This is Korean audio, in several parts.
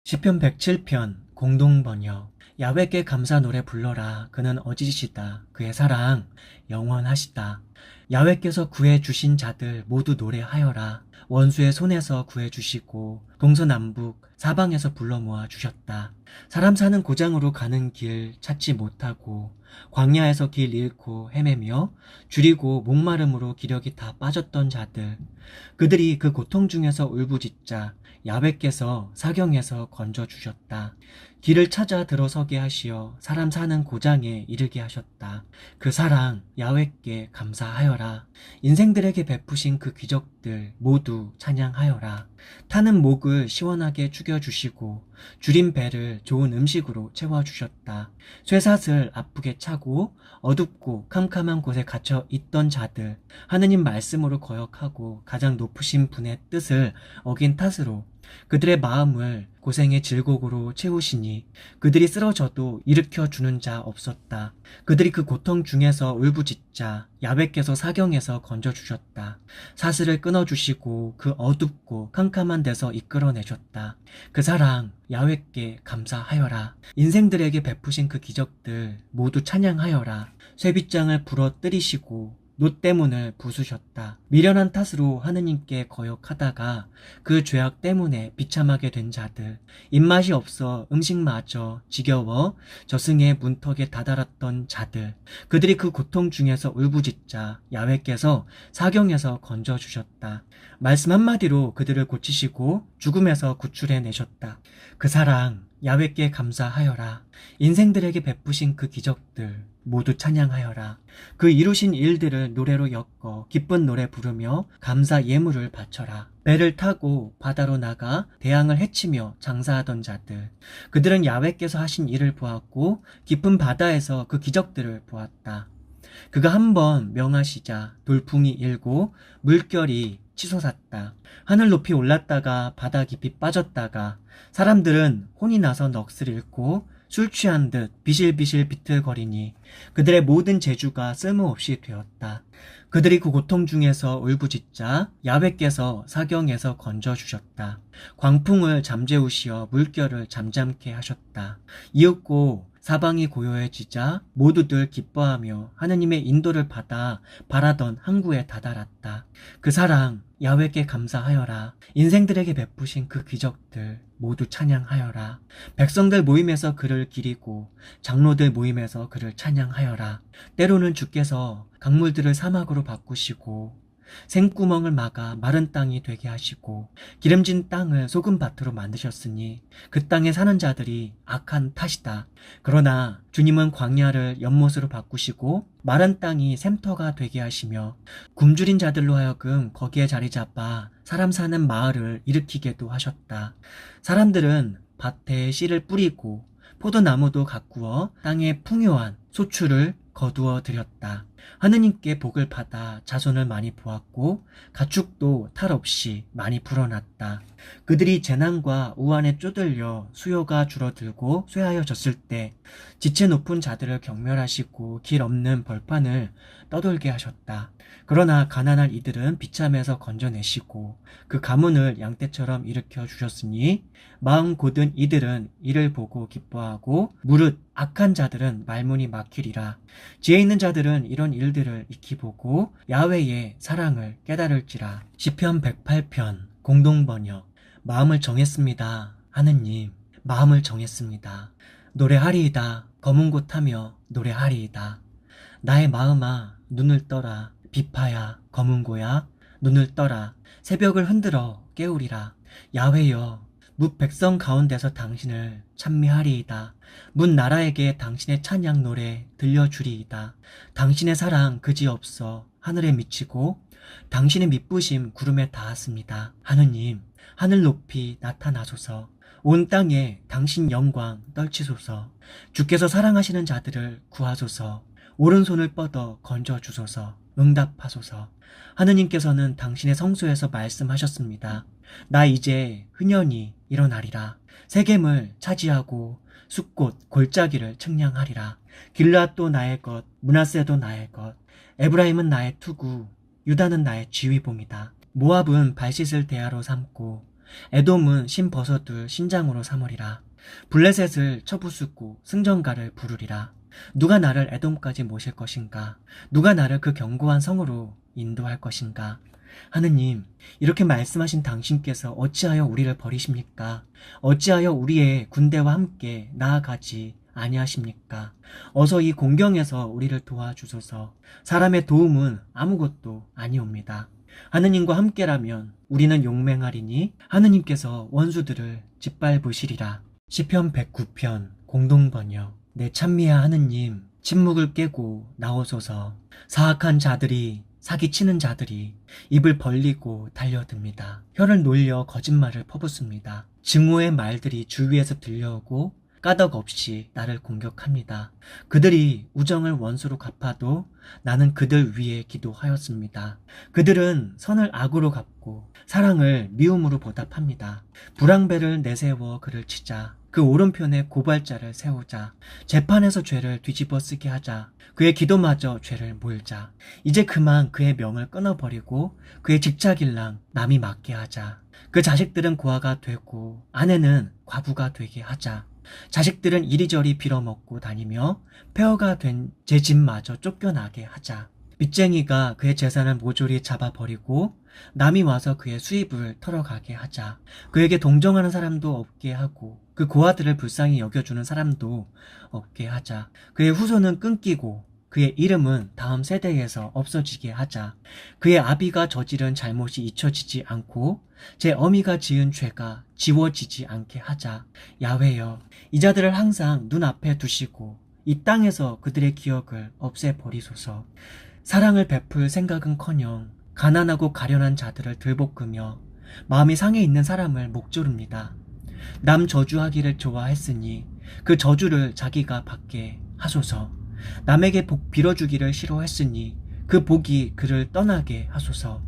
시편 107편 공동번역. 야훼께 감사 노래 불러라. 그는 어지시다. 그의 사랑 영원하시다. 야훼께서 구해 주신 자들 모두 노래하여라. 원수의 손에서 구해 주시고 동서남북 사방에서 불러 모아 주셨다. 사람 사는 고장으로 가는 길 찾지 못하고 광야에서 길 잃고 헤매며 줄이고 목마름으로 기력이 다 빠졌던 자들, 그들이 그 고통 중에서 울부짖자 야훼께서 사경에서 건져주셨다. 길을 찾아 들어서게 하시어 사람 사는 고장에 이르게 하셨다. 그 사랑 야훼께 감사하여라. 인생들에게 베푸신 그 기적들 모두 찬양하여라. 타는 목을 시원하게 죽여주시고 줄인 배를 좋은 음식으로 채워주셨다. 쇠사슬 아프게 차고 어둡고 캄캄한 곳에 갇혀 있던 자들, 하느님 말씀으로 거역하고 가장 높으신 분의 뜻을 어긴 탓으로 그들의 마음을 고생의 질곡으로 채우시니 그들이 쓰러져도 일으켜 주는 자 없었다. 그들이 그 고통 중에서 울부짖자 야훼께서 사경에서 건져주셨다. 사슬을 끊어주시고 그 어둡고 캄캄한 데서 이끌어내셨다. 그 사랑 야훼께 감사하여라. 인생들에게 베푸신 그 기적들 모두 찬양하여라. 쇠빗장을 부러뜨리시고 노때문을 부수셨다. 미련한 탓으로 하느님께 거역하다가 그 죄악 때문에 비참하게 된 자들, 입맛이 없어 음식마저 지겨워 저승의 문턱에 다다랐던 자들, 그들이 그 고통 중에서 울부짖자 야훼께서 사경에서 건져주셨다. 말씀 한마디로 그들을 고치시고 죽음에서 구출해내셨다. 그 사랑 야훼께 감사하여라. 인생들에게 베푸신 그 기적들 모두 찬양하여라. 그 이루신 일들을 노래로 엮어 기쁜 노래 부르며 감사 예물을 바쳐라. 배를 타고 바다로 나가 대항을 헤치며 장사하던 자들, 그들은 야훼께서 하신 일을 보았고 깊은 바다에서 그 기적들을 보았다. 그가 한번 명하시자 돌풍이 일고 물결이 치솟았다. 하늘 높이 올랐다가 바다 깊이 빠졌다가 사람들은 혼이 나서 넋을 잃고 술 취한 듯 비실비실 비틀거리니 그들의 모든 재주가 쓸모없이 되었다. 그들이 그 고통 중에서 울부짖자 야훼께서 사경에서 건져주셨다. 광풍을 잠재우시어 물결을 잠잠케 하셨다. 이윽고 사방이 고요해지자 모두들 기뻐하며 하느님의 인도를 받아 바라던 항구에 다다랐다. 그 사랑 야훼께 감사하여라. 인생들에게 베푸신 그 기적들 모두 찬양하여라. 백성들 모임에서 그를 기리고 장로들 모임에서 그를 찬양하여라. 때로는 주께서 강물들을 사막으로 바꾸시고 생구멍을 막아 마른 땅이 되게 하시고 기름진 땅을 소금밭으로 만드셨으니 그 땅에 사는 자들이 악한 탓이다. 그러나 주님은 광야를 연못으로 바꾸시고 마른 땅이 샘터가 되게 하시며 굶주린 자들로 하여금 거기에 자리 잡아 사람 사는 마을을 일으키게도 하셨다. 사람들은 밭에 씨를 뿌리고 포도나무도 가꾸어 땅에 풍요한 소출을 거두어 드렸다. 하느님께 복을 받아 자손을 많이 보았고 가축도 탈 없이 많이 불어났다. 그들이 재난과 우환에 쪼들려 수요가 줄어들고 쇠하여졌을 때 지체 높은 자들을 경멸하시고 길 없는 벌판을 떠돌게 하셨다. 그러나 가난한 이들은 비참해서 건져내시고 그 가문을 양떼처럼 일으켜 주셨으니 마음 곧은 이들은 이를 보고 기뻐하고 무릇 악한 자들은 말문이 막히리라. 지혜 있는 자들은 이런 일들을 익히 보고 야훼의 사랑을 깨달을지라. 시편 108편 공동번역. 마음을 정했습니다. 하느님, 마음을 정했습니다. 노래하리이다. 검은 곳 하며 노래하리이다. 나의 마음아, 눈을 떠라. 비파야, 검은 고야, 눈을 떠라. 새벽을 흔들어 깨우리라. 야훼여, 뭇 백성 가운데서 당신을 찬미하리이다. 뭇 나라에게 당신의 찬양 노래 들려주리이다. 당신의 사랑 그지없어 하늘에 미치고 당신의 미쁘심 구름에 닿았습니다. 하느님, 하늘 높이 나타나소서. 온 땅에 당신 영광 떨치소서. 주께서 사랑하시는 자들을 구하소서. 오른손을 뻗어 건져주소서. 응답하소서. 하느님께서는 당신의 성소에서 말씀하셨습니다. 나 이제 흔연히 일어나리라. 세겜을 차지하고 숫곳 골짜기를 측량하리라. 길앗도 나의 것, 므낫세도 나의 것, 에브라임은 나의 투구, 유다는 나의 지휘봉이다. 모압은 발짓을 대하로 삼고 에돔은 신버섯을 신장으로 삼으리라. 블레셋을 쳐부수고 승전가를 부르리라. 누가 나를 에돔까지 모실 것인가? 누가 나를 그 견고한 성으로 인도할 것인가? 하느님, 이렇게 말씀하신 당신께서 어찌하여 우리를 버리십니까? 어찌하여 우리의 군대와 함께 나아가지 아니하십니까? 어서 이 공경에서 우리를 도와주소서. 사람의 도움은 아무것도 아니옵니다. 하느님과 함께라면 우리는 용맹하리니 하느님께서 원수들을 짓밟으시리라. 시편 109편 공동번역. 내 찬미야 하느님, 침묵을 깨고 나오소서. 사악한 자들이, 사기치는 자들이 입을 벌리고 달려듭니다. 혀를 놀려 거짓말을 퍼붓습니다. 증오의 말들이 주위에서 들려오고 까닭없이 나를 공격합니다. 그들이 우정을 원수로 갚아도 나는 그들 위에 기도하였습니다. 그들은 선을 악으로 갚고 사랑을 미움으로 보답합니다. 불황배를 내세워 그를 치자. 그 오른편에 고발자를 세우자. 재판에서 죄를 뒤집어 쓰게 하자. 그의 기도마저 죄를 몰자. 이제 그만 그의 명을 끊어버리고 그의 직작일랑 남이 맡게 하자. 그 자식들은 고아가 되고 아내는 과부가 되게 하자. 자식들은 이리저리 빌어먹고 다니며 폐허가 된 제 집마저 쫓겨나게 하자. 빚쟁이가 그의 재산을 모조리 잡아버리고 남이 와서 그의 수입을 털어가게 하자. 그에게 동정하는 사람도 없게 하고 그 고아들을 불쌍히 여겨주는 사람도 없게 하자. 그의 후손은 끊기고 그의 이름은 다음 세대에서 없어지게 하자. 그의 아비가 저지른 잘못이 잊혀지지 않고 제 어미가 지은 죄가 지워지지 않게 하자. 야훼여, 이 자들을 항상 눈앞에 두시고 이 땅에서 그들의 기억을 없애버리소서. 사랑을 베풀 생각은커녕 가난하고 가련한 자들을 들볶으며 마음이 상해 있는 사람을 목조릅니다. 남 저주하기를 좋아했으니 그 저주를 자기가 받게 하소서. 남에게 복 빌어주기를 싫어했으니 그 복이 그를 떠나게 하소서.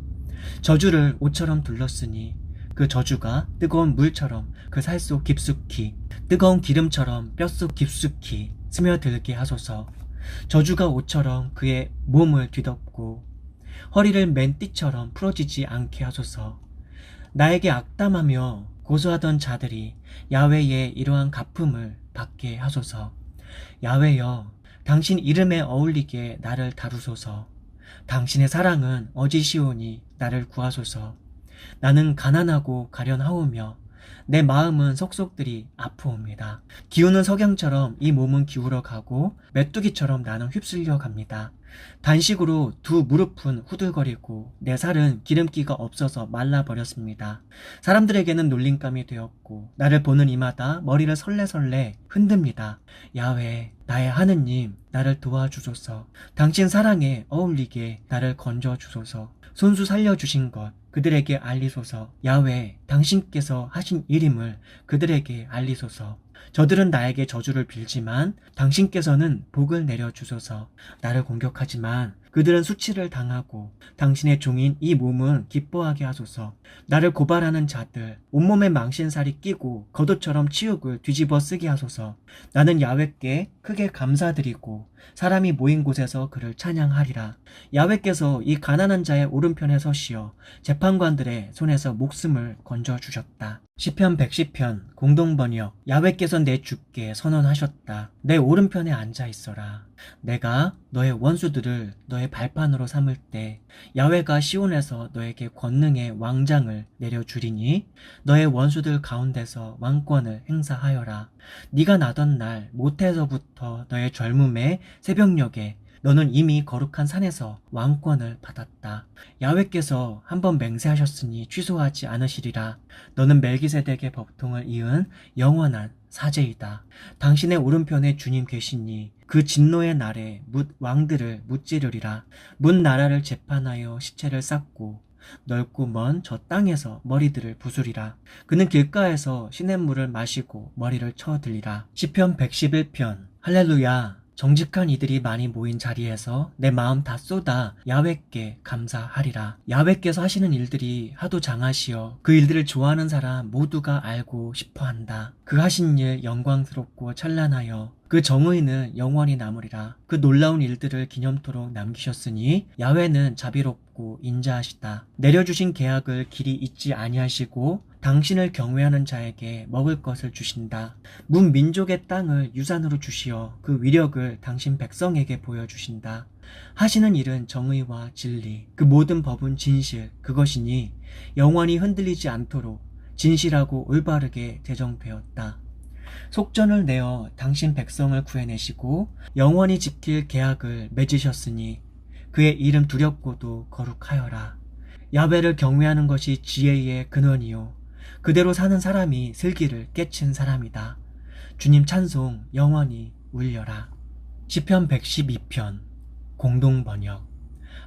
저주를 옷처럼 둘렀으니 그 저주가 뜨거운 물처럼 그 살 속 깊숙이, 뜨거운 기름처럼 뼛속 깊숙이 스며들게 하소서. 저주가 옷처럼 그의 몸을 뒤덮고 허리를 맨 띠처럼 풀어지지 않게 하소서. 나에게 악담하며 고소하던 자들이 야훼의 이러한 갚음을 받게 하소서. 야훼여, 당신 이름에 어울리게 나를 다루소서. 당신의 사랑은 어지시오니 나를 구하소서. 나는 가난하고 가련하오며 내 마음은 속속들이 아프옵니다. 기우는 석양처럼 이 몸은 기울어 가고 메뚜기처럼 나는 휩쓸려 갑니다. 단식으로 두 무릎은 후들거리고 내 살은 기름기가 없어서 말라버렸습니다. 사람들에게는 놀림감이 되었고 나를 보는 이마다 머리를 설레설레 흔듭니다. 야훼, 나의 하느님, 나를 도와주소서. 당신 사랑에 어울리게 나를 건져주소서. 손수 살려주신 것 그들에게 알리소서. 야훼, 당신께서 하신 일임을 그들에게 알리소서. 저들은 나에게 저주를 빌지만 당신께서는 복을 내려주소서. 나를 공격하지만 그들은 수치를 당하고 당신의 종인 이 몸은 기뻐하게 하소서. 나를 고발하는 자들 온몸에 망신살이 끼고 겉옷처럼 치욕을 뒤집어 쓰게 하소서. 나는 야훼께 크게 감사드리고 사람이 모인 곳에서 그를 찬양하리라. 야훼께서 이 가난한 자의 오른편에 서시어 재판관들의 손에서 목숨을 건져주셨다. 시편 110편 공동번역. 야훼께서 내 주께 선언하셨다. 내 오른편에 앉아 있어라. 내가 너의 원수들을 너의 발판으로 삼을 때 야훼가 시온에서 너에게 권능의 왕장을 내려주리니 너의 원수들 가운데서 왕권을 행사하여라. 네가 나던 날 모태에서부터 너의 젊음의 새벽녘에 너는 이미 거룩한 산에서 왕권을 받았다. 야훼께서 한번 맹세하셨으니 취소하지 않으시리라. 너는 멜기세덱의 법통을 이은 영원한 사제이다. 당신의 오른편에 주님 계시니 그 진노의 날에 뭇 왕들을 무찌르리라. 뭇 나라를 재판하여 시체를 쌓고 넓고 먼 저 땅에서 머리들을 부수리라. 그는 길가에서 시냇물을 마시고 머리를 쳐들리라. 시편 111편. 할렐루야. 정직한 이들이 많이 모인 자리에서 내 마음 다 쏟아 야훼께 감사하리라. 야훼께서 하시는 일들이 하도 장하시어 그 일들을 좋아하는 사람 모두가 알고 싶어한다. 그 하신 일 영광스럽고 찬란하여 그 정의는 영원히 남으리라. 그 놀라운 일들을 기념토록 남기셨으니 야훼는 자비롭고 인자하시다. 내려주신 계약을 길이 잊지 아니하시고 당신을 경외하는 자에게 먹을 것을 주신다. 문민족의 땅을 유산으로 주시어 그 위력을 당신 백성에게 보여주신다. 하시는 일은 정의와 진리, 그 모든 법은 진실, 그것이니 영원히 흔들리지 않도록 진실하고 올바르게 제정되었다. 속전을 내어 당신 백성을 구해내시고 영원히 지킬 계약을 맺으셨으니 그의 이름 두렵고도 거룩하여라. 야훼를 경외하는 것이 지혜의 근원이요 그대로 사는 사람이 슬기를 깨친 사람이다. 주님 찬송 영원히 울려라. 시편 112편 공동번역.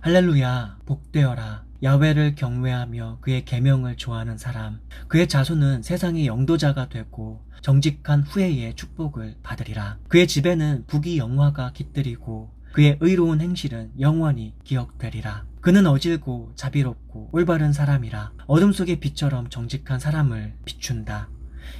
할렐루야 복되어라. 야훼를 경외하며 그의 계명을 좋아하는 사람, 그의 자손은 세상의 영도자가 되고 정직한 후예의 축복을 받으리라. 그의 집에는 부귀 영화가 깃들이고 그의 의로운 행실은 영원히 기억되리라. 그는 어질고 자비롭고 올바른 사람이라. 어둠 속의 빛처럼 정직한 사람을 비춘다.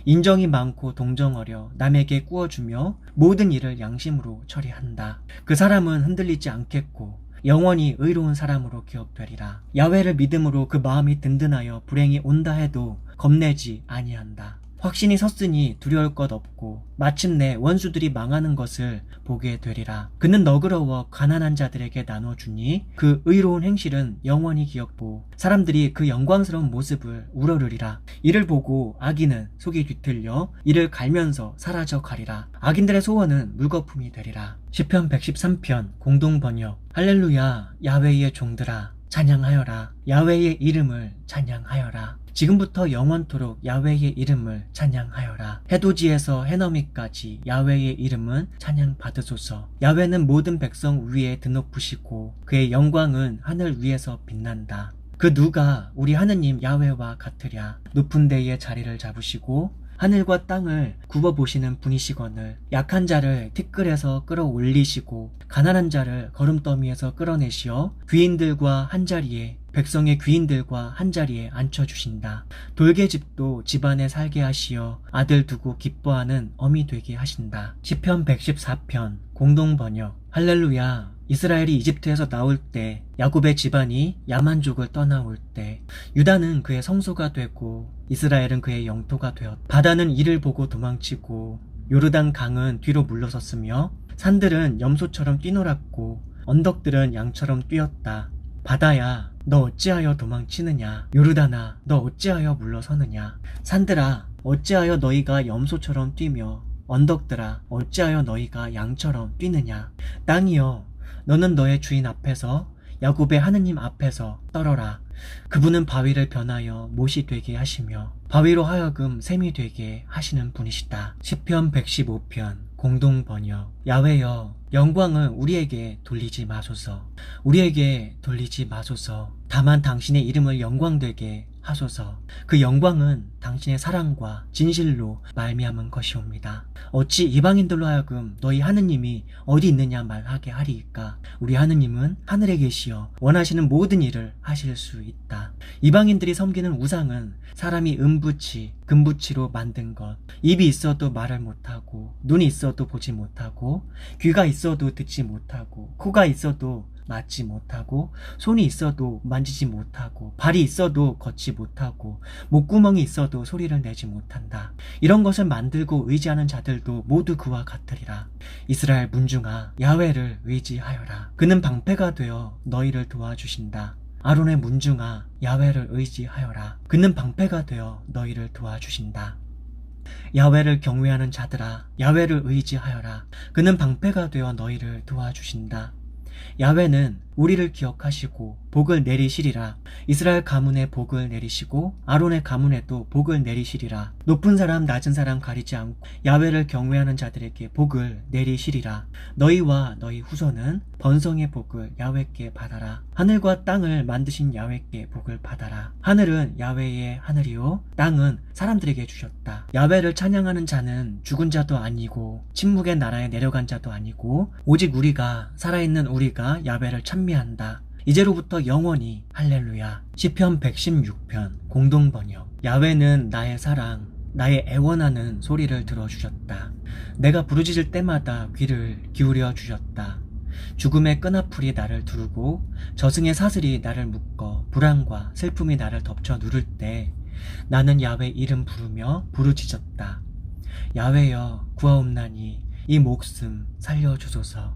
인정이 많고 동정어려 남에게 꾸어주며 모든 일을 양심으로 처리한다. 그 사람은 흔들리지 않겠고 영원히 의로운 사람으로 기억되리라. 야훼를 믿음으로 그 마음이 든든하여 불행이 온다 해도 겁내지 아니한다. 확신이 섰으니 두려울 것 없고 마침내 원수들이 망하는 것을 보게 되리라. 그는 너그러워 가난한 자들에게 나눠주니 그 의로운 행실은 영원히 기억고 사람들이 그 영광스러운 모습을 우러르리라. 이를 보고 악인은 속이 뒤틀려 이를 갈면서 사라져 가리라. 악인들의 소원은 물거품이 되리라. 시편 113편 공동번역. 할렐루야 야훼의 종들아 찬양하여라. 야훼의 이름을 찬양하여라. 지금부터 영원토록 야훼의 이름을 찬양하여라. 해돋이에서 해넘이까지 야훼의 이름은 찬양받으소서. 야훼는 모든 백성 위에 드높으시고 그의 영광은 하늘 위에서 빛난다. 그 누가 우리 하느님 야훼와 같으랴. 높은 데에 자리를 잡으시고 하늘과 땅을 굽어보시는 분이시거늘 약한 자를 티끌에서 끌어올리시고 가난한 자를 거름더미에서 끌어내시어 귀인들과 한자리에 백성의 귀인들과 한자리에 앉혀주신다. 돌개집도 집안에 살게 하시어 아들 두고 기뻐하는 어미 되게 하신다. 시편 114편 공동번역. 할렐루야 이스라엘이 이집트에서 나올 때 야곱의 집안이 야만족을 떠나올 때 유다는 그의 성소가 되고 이스라엘은 그의 영토가 되었다. 바다는 이를 보고 도망치고 요르단 강은 뒤로 물러섰으며 산들은 염소처럼 뛰놀았고 언덕들은 양처럼 뛰었다. 바다야 너 어찌하여 도망치느냐. 요르단아 너 어찌하여 물러서느냐. 산들아 어찌하여 너희가 염소처럼 뛰며 언덕들아 어찌하여 너희가 양처럼 뛰느냐. 땅이여 너는 너의 주인 앞에서 야곱의 하느님 앞에서 떨어라. 그분은 바위를 변하여 못이 되게 하시며 바위로 하여금 샘이 되게 하시는 분이시다. 시편 115편 공동번역. 야훼여 영광을 우리에게 돌리지 마소서. 우리에게 돌리지 마소서. 다만 당신의 이름을 영광되게 하소서. 그 영광은 당신의 사랑과 진실로 말미암은 것이옵니다. 어찌 이방인들로 하여금 너희 하느님이 어디 있느냐 말하게 하리이까. 우리 하느님은 하늘에 계시어 원하시는 모든 일을 하실 수 있다. 이방인들이 섬기는 우상은 사람이 은부치 금부치로 만든 것. 입이 있어도 말을 못하고 눈이 있어도 보지 못하고 귀가 있어도 듣지 못하고 코가 있어도 맞지 못하고 손이 있어도 만지지 못하고 발이 있어도 걷지 못하고 목구멍이 있어도 소리를 내지 못한다. 이런 것을 만들고 의지하는 자들도 모두 그와 같으리라. 이스라엘 문중아 야훼를 의지하여라. 그는 방패가 되어 너희를 도와주신다. 아론의 문중아 야훼를 의지하여라. 그는 방패가 되어 너희를 도와주신다. 야훼를 경외하는 자들아 야훼를 의지하여라. 그는 방패가 되어 너희를 도와주신다. 야훼는 우리를 기억하시고 복을 내리시리라. 이스라엘 가문에 복을 내리시고 아론의 가문에도 복을 내리시리라. 높은 사람 낮은 사람 가리지 않고 야훼를 경외하는 자들에게 복을 내리시리라. 너희와 너희 후손은 번성의 복을 야훼께 받아라. 하늘과 땅을 만드신 야훼께 복을 받아라. 하늘은 야훼의 하늘이요 땅은 사람들에게 주셨다. 야훼를 찬양하는 자는 죽은 자도 아니고 침묵의 나라에 내려간 자도 아니고 오직 우리가 살아있는 우리가 야훼를 찬미한다. 이제로부터 영원히 할렐루야. 시편 116편 공동번역. 야훼는 나의 사랑 나의 애원하는 소리를 들어주셨다. 내가 부르짖을 때마다 귀를 기울여 주셨다. 죽음의 끈아풀이 나를 두르고 저승의 사슬이 나를 묶어 불안과 슬픔이 나를 덮쳐 누를 때 나는 야훼 이름 부르며 부르짖었다. 야훼여 구하옵나니 이 목숨 살려주소서.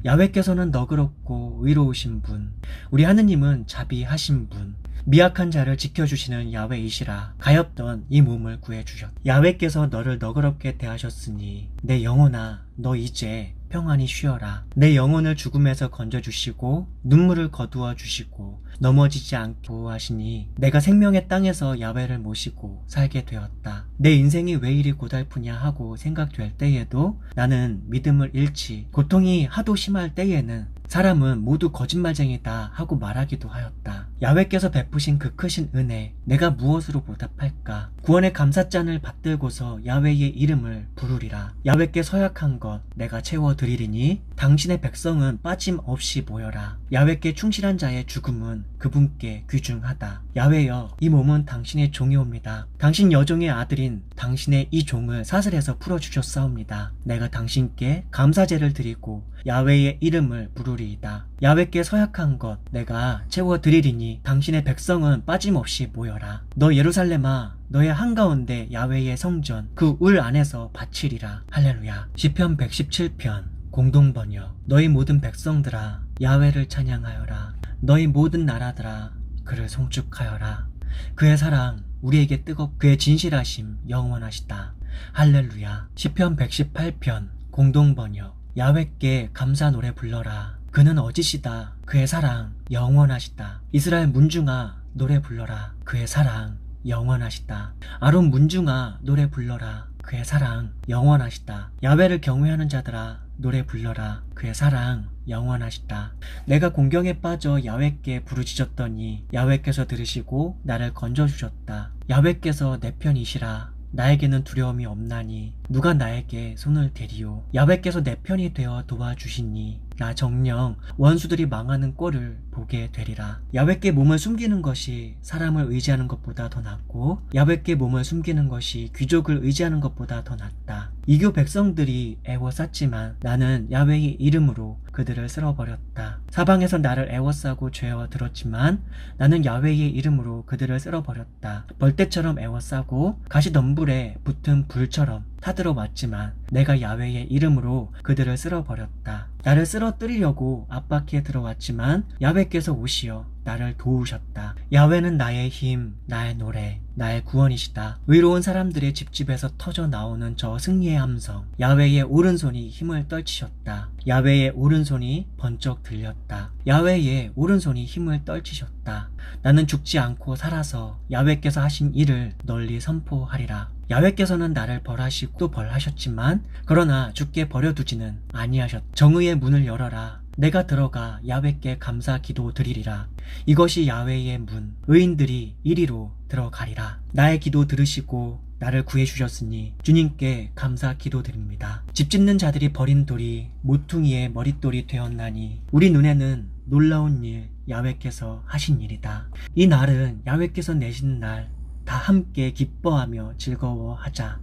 야훼께서는 너그럽고 의로우신 분, 우리 하느님은 자비하신 분, 미약한 자를 지켜주시는 야훼이시라. 가엾던 이 몸을 구해주셨다. 야훼께서 너를 너그럽게 대하셨으니 내 영혼아 너 이제 평안히 쉬어라. 내 영혼을 죽음에서 건져주시고 눈물을 거두어 주시고 넘어지지 않게 보호하시니 내가 생명의 땅에서 야훼를 모시고 살게 되었다. 내 인생이 왜 이리 고달프냐 하고 생각될 때에도 나는 믿음을 잃지, 고통이 하도 심할 때에는 사람은 모두 거짓말쟁이다 하고 말하기도 하였다. 야훼께서 베푸신 그 크신 은혜, 내가 무엇으로 보답할까? 구원의 감사잔을 받들고서 야훼의 이름을 부르리라. 야훼께 서약한 것 내가 채워드리리니 당신의 백성은 빠짐없이 모여라. 야훼께 충실한 자의 죽음은 그분께 귀중하다. 야훼여 이 몸은 당신의 종이옵니다. 당신 여종의 아들인 당신의 이 종을 사슬에서 풀어주셨사옵니다. 내가 당신께 감사제를 드리고 야훼의 이름을 부르리이다. 야훼께 서약한 것 내가 채워드리리니 당신의 백성은 빠짐없이 모여라. 너 예루살렘아 너의 한가운데 야훼의 성전 그 울 안에서 바치리라. 할렐루야. 시편 117편 공동번역. 너희 모든 백성들아 야훼를 찬양하여라. 너희 모든 나라들아 그를 송축하여라. 그의 사랑 우리에게 뜨겁고 그의 진실하심 영원하시다. 할렐루야. 시편 118편 공동번역. 야훼께 감사 노래 불러라. 그는 어지시다. 그의 사랑 영원하시다. 이스라엘 문중아 노래 불러라. 그의 사랑 영원하시다. 아론 문중아 노래 불러라. 그의 사랑 영원하시다. 야훼를 경외하는 자들아 노래 불러라. 그의 사랑 영원하시다. 내가 공경에 빠져 야훼께 부르짖었더니 야훼께서 들으시고 나를 건져주셨다. 야훼께서 내 편이시라. 나에게는 두려움이 없나니 누가 나에게 손을 대리오. 야훼께서 내 편이 되어 도와주시니 나 정녕 원수들이 망하는 꼴을 보게 되리라. 야훼께 몸을 숨기는 것이 사람을 의지하는 것보다 더 낫고 야훼께 몸을 숨기는 것이 귀족을 의지하는 것보다 더 낫다. 이교 백성들이 애워쌌지만 나는 야훼의 이름으로 그들을 쓸어버렸다. 사방에서 나를 애워싸고 죄어 들었지만 나는 야훼의 이름으로 그들을 쓸어버렸다. 벌떼처럼 애워싸고 가시덤불에 붙은 불처럼 타들어 왔지만 내가 야훼의 이름으로 그들을 쓸어버렸다. 나를 쓰러뜨리려고 압박해 들어왔지만 야훼께서 오시어 나를 도우셨다. 야훼는 나의 힘, 나의 노래, 나의 구원이시다. 의로운 사람들의 집집에서 터져 나오는 저 승리의 함성. 야훼의 오른손이 힘을 떨치셨다. 야훼의 오른손이 번쩍 들렸다. 야훼의 오른손이 힘을 떨치셨다. 나는 죽지 않고 살아서 야훼께서 하신 일을 널리 선포하리라. 야훼께서는 나를 벌하시고 또 벌하셨지만 그러나 죽게 버려두지는 아니하셨다. 정의의 문을 열어라. 내가 들어가 야훼께 감사 기도 드리리라. 이것이 야훼의 문, 의인들이 이리로 들어가리라. 나의 기도 들으시고 나를 구해주셨으니 주님께 감사 기도드립니다. 집 짓는 자들이 버린 돌이 모퉁이의 머릿돌이 되었나니 우리 눈에는 놀라운 일 야훼께서 하신 일이다. 이 날은 야훼께서 내신 날 다 함께 기뻐하며 즐거워하자.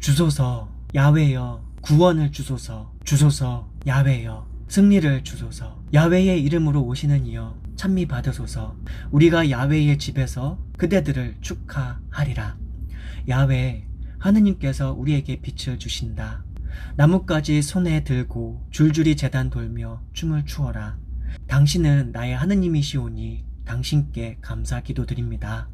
주소서 야훼여 구원을 주소서. 주소서 야훼여 승리를 주소서. 야훼의 이름으로 오시는 이여 찬미 받으소서. 우리가 야훼의 집에서 그대들을 축하하리라. 야훼 하느님께서 우리에게 빛을 주신다. 나뭇가지 손에 들고 줄줄이 제단 돌며 춤을 추어라. 당신은 나의 하느님이시오니 당신께 감사 기도드립니다.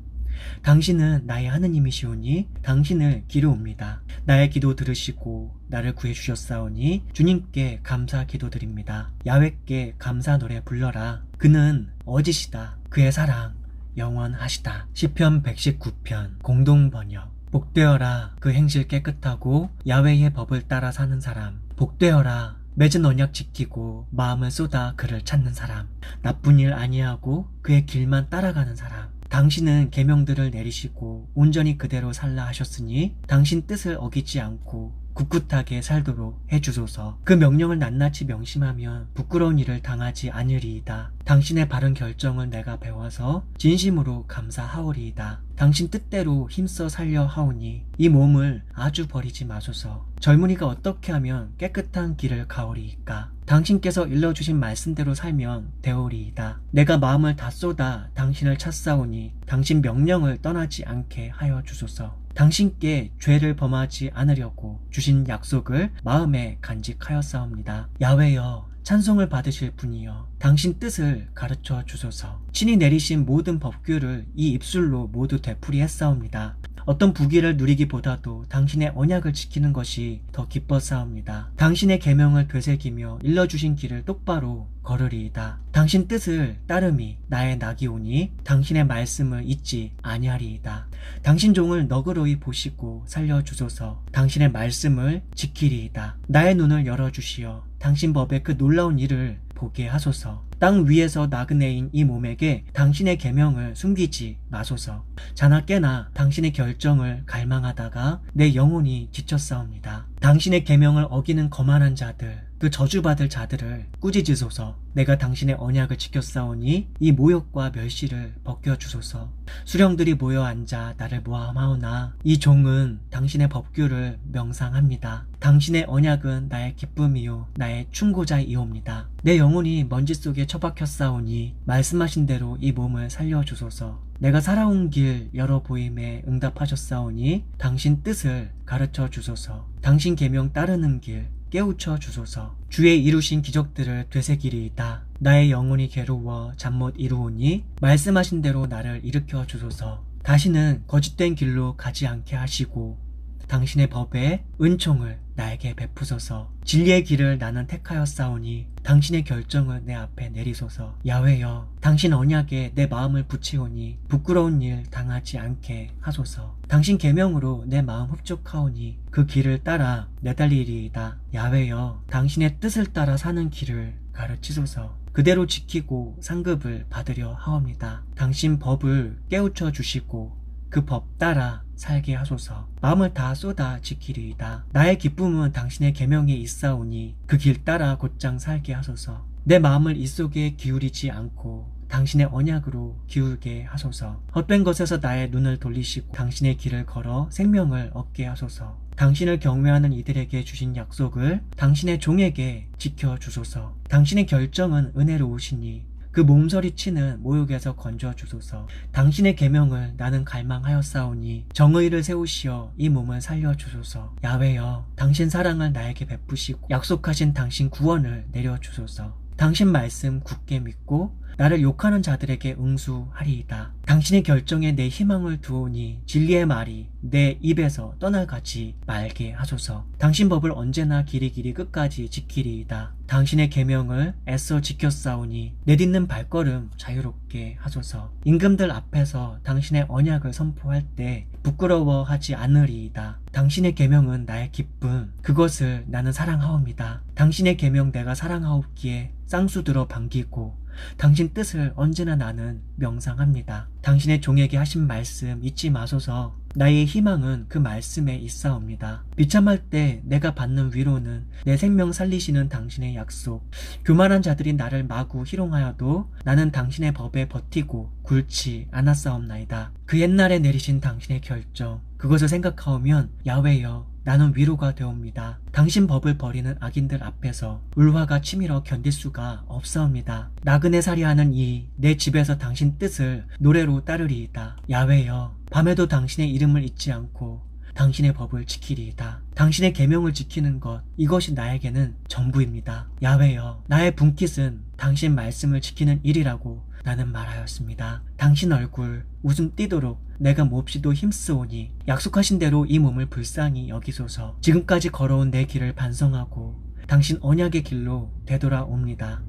당신은 나의 하느님이시오니 당신을 기르옵니다. 나의 기도 들으시고 나를 구해주셨사오니 주님께 감사 기도드립니다. 야훼께 감사 노래 불러라. 그는 어지시다. 그의 사랑 영원하시다. 시편 119편 공동번역. 복되어라 그 행실 깨끗하고 야훼의 법을 따라 사는 사람. 복되어라 맺은 언약 지키고 마음을 쏟아 그를 찾는 사람. 나쁜 일 아니하고 그의 길만 따라가는 사람. 당신은 계명들을 내리시고 온전히 그대로 살라 하셨으니 당신 뜻을 어기지 않고 꿋꿋하게 살도록 해주소서. 그 명령을 낱낱이 명심하면 부끄러운 일을 당하지 않으리이다. 당신의 바른 결정을 내가 배워서 진심으로 감사하오리이다. 당신 뜻대로 힘써 살려 하오니 이 몸을 아주 버리지 마소서. 젊은이가 어떻게 하면 깨끗한 길을 가오리이까? 당신께서 일러주신 말씀대로 살면 되오리이다. 내가 마음을 다 쏟아 당신을 찾사오니 당신 명령을 떠나지 않게 하여 주소서. 당신께 죄를 범하지 않으려고 주신 약속을 마음에 간직하였사옵니다. 야훼여, 찬송을 받으실 분이여, 당신 뜻을 가르쳐 주소서. 신이 내리신 모든 법규를 이 입술로 모두 되풀이했사옵니다. 어떤 부귀를 누리기보다도 당신의 언약을 지키는 것이 더 기뻤사옵니다. 당신의 계명을 되새기며 일러주신 길을 똑바로 걸으리이다. 당신 뜻을 따름이 나의 낙이오니 당신의 말씀을 잊지 아니하리이다. 당신 종을 너그러이 보시고 살려주소서. 당신의 말씀을 지키리이다. 나의 눈을 열어주시어 당신 법의 그 놀라운 일을 보게 하소서. 땅 위에서 나그네인 이 몸에게 당신의 계명을 숨기지 마소서. 자나 깨나 당신의 결정을 갈망하다가 내 영혼이 지쳤사옵니다. 당신의 계명을 어기는 거만한 자들, 그 저주받을 자들을 꾸짖으소서. 내가 당신의 언약을 지켰사오니 이 모욕과 멸시를 벗겨주소서. 수령들이 모여 앉아 나를 모함하오나 이 종은 당신의 법규를 명상합니다. 당신의 언약은 나의 기쁨이요 나의 충고자이옵니다. 내 영혼이 먼지 속에 처박혔사오니 말씀하신 대로 이 몸을 살려주소서. 내가 살아온 길 여러 보임에 응답하셨사오니 당신 뜻을 가르쳐 주소서. 당신 계명 따르는 길 깨우쳐 주소서. 주의 이루신 기적들을 되새기리이다. 나의 영혼이 괴로워 잠 못 이루오니 말씀하신 대로 나를 일으켜 주소서. 다시는 거짓된 길로 가지 않게 하시고 당신의 법에 은총을 나에게 베푸소서. 진리의 길을 나는 택하였사오니 당신의 결정을 내 앞에 내리소서. 야훼여, 당신 언약에 내 마음을 붙이오니 부끄러운 일 당하지 않게 하소서. 당신 계명으로 내 마음 흡족하오니 그 길을 따라 내달리리이다. 야훼여, 당신의 뜻을 따라 사는 길을 가르치소서. 그대로 지키고 상급을 받으려 하옵니다. 당신 법을 깨우쳐 주시고 그 법 따라 살게 하소서. 마음을 다 쏟아 지키리이다. 나의 기쁨은 당신의 계명에 있사오니 그 길 따라 곧장 살게 하소서. 내 마음을 이 속에 기울이지 않고 당신의 언약으로 기울게 하소서. 헛된 것에서 나의 눈을 돌리시고 당신의 길을 걸어 생명을 얻게 하소서. 당신을 경외하는 이들에게 주신 약속을 당신의 종에게 지켜주소서. 당신의 결정은 은혜로우시니 그 몸서리치는 모욕에서 건져주소서. 당신의 계명을 나는 갈망하였사오니 정의를 세우시어 이 몸을 살려주소서. 야훼여, 당신 사랑을 나에게 베푸시고 약속하신 당신 구원을 내려주소서. 당신 말씀 굳게 믿고 나를 욕하는 자들에게 응수하리이다. 당신의 결정에 내 희망을 두오니 진리의 말이 내 입에서 떠나가지 말게 하소서. 당신 법을 언제나 길이길이 끝까지 지키리이다. 당신의 계명을 애써 지켰사오니 내딛는 발걸음 자유롭게 하소서. 임금들 앞에서 당신의 언약을 선포할 때 부끄러워하지 않으리이다. 당신의 계명은 나의 기쁨, 그것을 나는 사랑하옵니다. 당신의 계명 내가 사랑하옵기에 쌍수들어 반기고 당신 뜻을 언제나 나는 명상합니다. 당신의 종에게 하신 말씀 잊지 마소서. 나의 희망은 그 말씀에 있사옵니다. 비참할 때 내가 받는 위로는 내 생명 살리시는 당신의 약속. 교만한 자들이 나를 마구 희롱하여도 나는 당신의 법에 버티고 굴지 않았사옵나이다. 그 옛날에 내리신 당신의 결정, 그것을 생각하오면 야훼여, 나는 위로가 되옵니다. 당신 법을 버리는 악인들 앞에서 울화가 치밀어 견딜 수가 없사옵니다. 나그네 살이하는 이 내 집에서 당신 뜻을 노래로 따르리이다. 야훼여, 밤에도 당신의 이름을 잊지 않고 당신의 법을 지키리이다. 당신의 계명을 지키는 것, 이것이 나에게는 전부입니다. 야훼여, 나의 분깃은 당신 말씀을 지키는 일이라고 나는 말하였습니다. 당신 얼굴 웃음 띠도록 내가 몹시도 힘쓰오니 약속하신 대로 이 몸을 불쌍히 여기소서. 지금까지 걸어온 내 길을 반성하고 당신 언약의 길로 되돌아옵니다.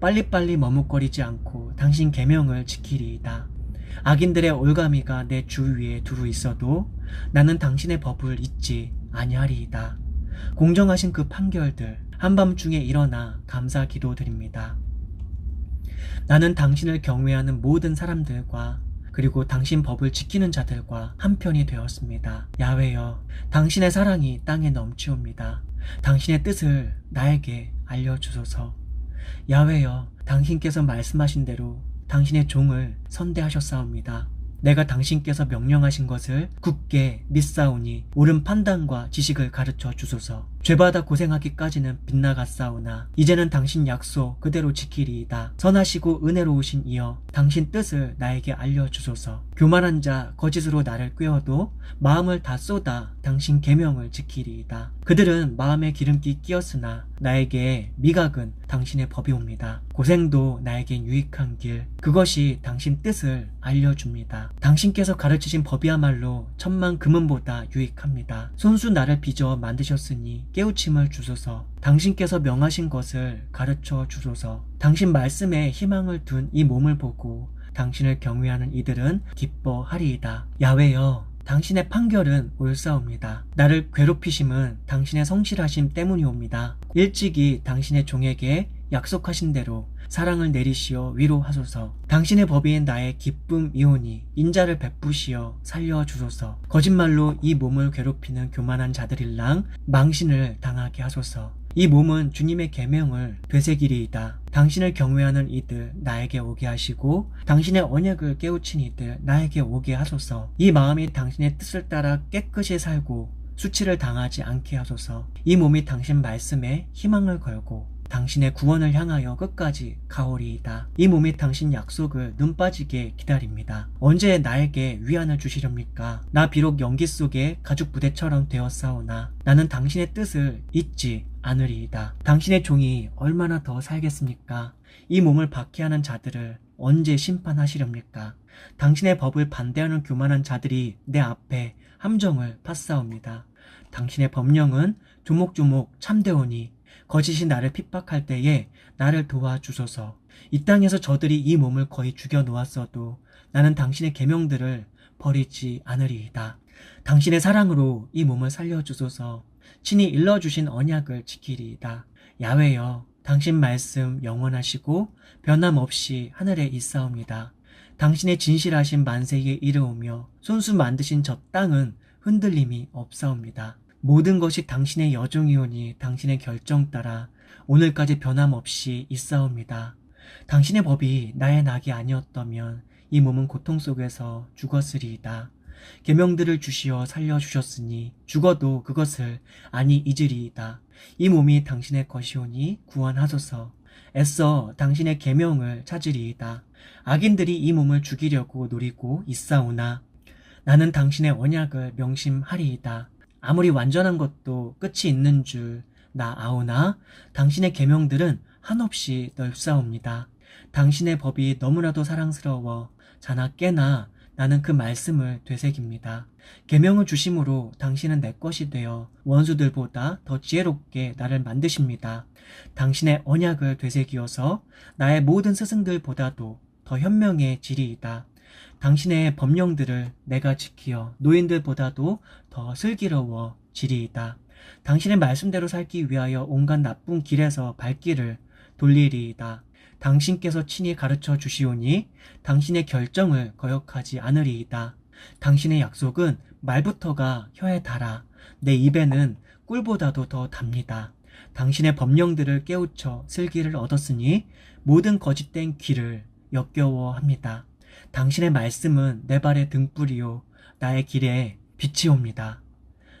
빨리빨리 머뭇거리지 않고 당신 계명을 지키리이다. 악인들의 올가미가 내 주위에 두루 있어도 나는 당신의 법을 잊지 아니하리이다. 공정하신 그 판결들 한밤중에 일어나 감사 기도드립니다. 나는 당신을 경외하는 모든 사람들과 그리고 당신 법을 지키는 자들과 한편이 되었습니다. 야훼여, 당신의 사랑이 땅에 넘치옵니다. 당신의 뜻을 나에게 알려주소서. 야훼여, 당신께서 말씀하신 대로 당신의 종을 선대하셨사옵니다. 내가 당신께서 명령하신 것을 굳게 믿사오니 옳은 판단과 지식을 가르쳐 주소서. 죄받아 고생하기까지는 빗나갔사오나 이제는 당신 약속 그대로 지키리이다. 선하시고 은혜로우신 이여, 당신 뜻을 나에게 알려주소서. 교만한 자 거짓으로 나를 꾀어도 마음을 다 쏟아 당신 계명을 지키리이다. 그들은 마음에 기름기 끼었으나 나에게 미각은 당신의 법이옵니다. 고생도 나에겐 유익한 길, 그것이 당신 뜻을 알려줍니다. 당신께서 가르치신 법이야말로 천만 금은보다 유익합니다. 손수 나를 빚어 만드셨으니 깨우침을 주소서. 당신께서 명하신 것을 가르쳐 주소서. 당신 말씀에 희망을 둔 이 몸을 보고 당신을 경외하는 이들은 기뻐하리이다. 야훼여, 당신의 판결은 옳사옵니다. 나를 괴롭히심은 당신의 성실하심 때문이옵니다. 일찍이 당신의 종에게 약속하신 대로 사랑을 내리시어 위로하소서. 당신의 법인 나의 기쁨이오니 인자를 베푸시어 살려주소서. 거짓말로 이 몸을 괴롭히는 교만한 자들일랑 망신을 당하게 하소서. 이 몸은 주님의 계명을 되새기리이다. 당신을 경외하는 이들 나에게 오게 하시고 당신의 언약을 깨우친 이들 나에게 오게 하소서. 이 마음이 당신의 뜻을 따라 깨끗이 살고 수치를 당하지 않게 하소서. 이 몸이 당신 말씀에 희망을 걸고 당신의 구원을 향하여 끝까지 가오리이다. 이 몸이 당신 약속을 눈 빠지게 기다립니다. 언제 나에게 위안을 주시렵니까? 나 비록 연기 속에 가죽 부대처럼 되었사오나 나는 당신의 뜻을 잊지 않으리이다. 당신의 종이 얼마나 더 살겠습니까? 이 몸을 박해하는 자들을 언제 심판하시렵니까? 당신의 법을 반대하는 교만한 자들이 내 앞에 함정을 팠사옵니다. 당신의 법령은 조목조목 참되오니 거짓이 나를 핍박할 때에 나를 도와주소서. 이 땅에서 저들이 이 몸을 거의 죽여 놓았어도 나는 당신의 계명들을 버리지 않으리이다. 당신의 사랑으로 이 몸을 살려주소서. 친히 일러주신 언약을 지키리이다. 야훼여, 당신 말씀 영원하시고 변함없이 하늘에 있사옵니다. 당신의 진실하신 만세에 이르오며 손수 만드신 저 땅은 흔들림이 없사옵니다. 모든 것이 당신의 여종이오니 당신의 결정 따라 오늘까지 변함없이 있사옵니다. 당신의 법이 나의 낙이 아니었다면 이 몸은 고통 속에서 죽었으리이다. 계명들을 주시어 살려주셨으니 죽어도 그것을 아니 잊으리이다. 이 몸이 당신의 것이오니 구원하소서. 애써 당신의 계명을 찾으리이다. 악인들이 이 몸을 죽이려고 노리고 있사오나 나는 당신의 언약을 명심하리이다. 아무리 완전한 것도 끝이 있는 줄 나 아오나 당신의 계명들은 한없이 넓사옵니다. 당신의 법이 너무나도 사랑스러워 자나 깨나 나는 그 말씀을 되새깁니다. 계명을 주심으로 당신은 내 것이 되어 원수들보다 더 지혜롭게 나를 만드십니다. 당신의 언약을 되새기어서 나의 모든 스승들보다도 더 현명해지리이다. 당신의 법령들을 내가 지키어 노인들보다도 더 슬기로워지리이다. 당신의 말씀대로 살기 위하여 온갖 나쁜 길에서 발길을 돌리리이다. 당신께서 친히 가르쳐 주시오니 당신의 결정을 거역하지 않으리이다. 당신의 약속은 말부터가 혀에 달아 내 입에는 꿀보다도 더 답니다. 당신의 법령들을 깨우쳐 슬기를 얻었으니 모든 거짓된 길을 역겨워합니다. 당신의 말씀은 내 발의 등불이요 나의 길에 빛이옵니다.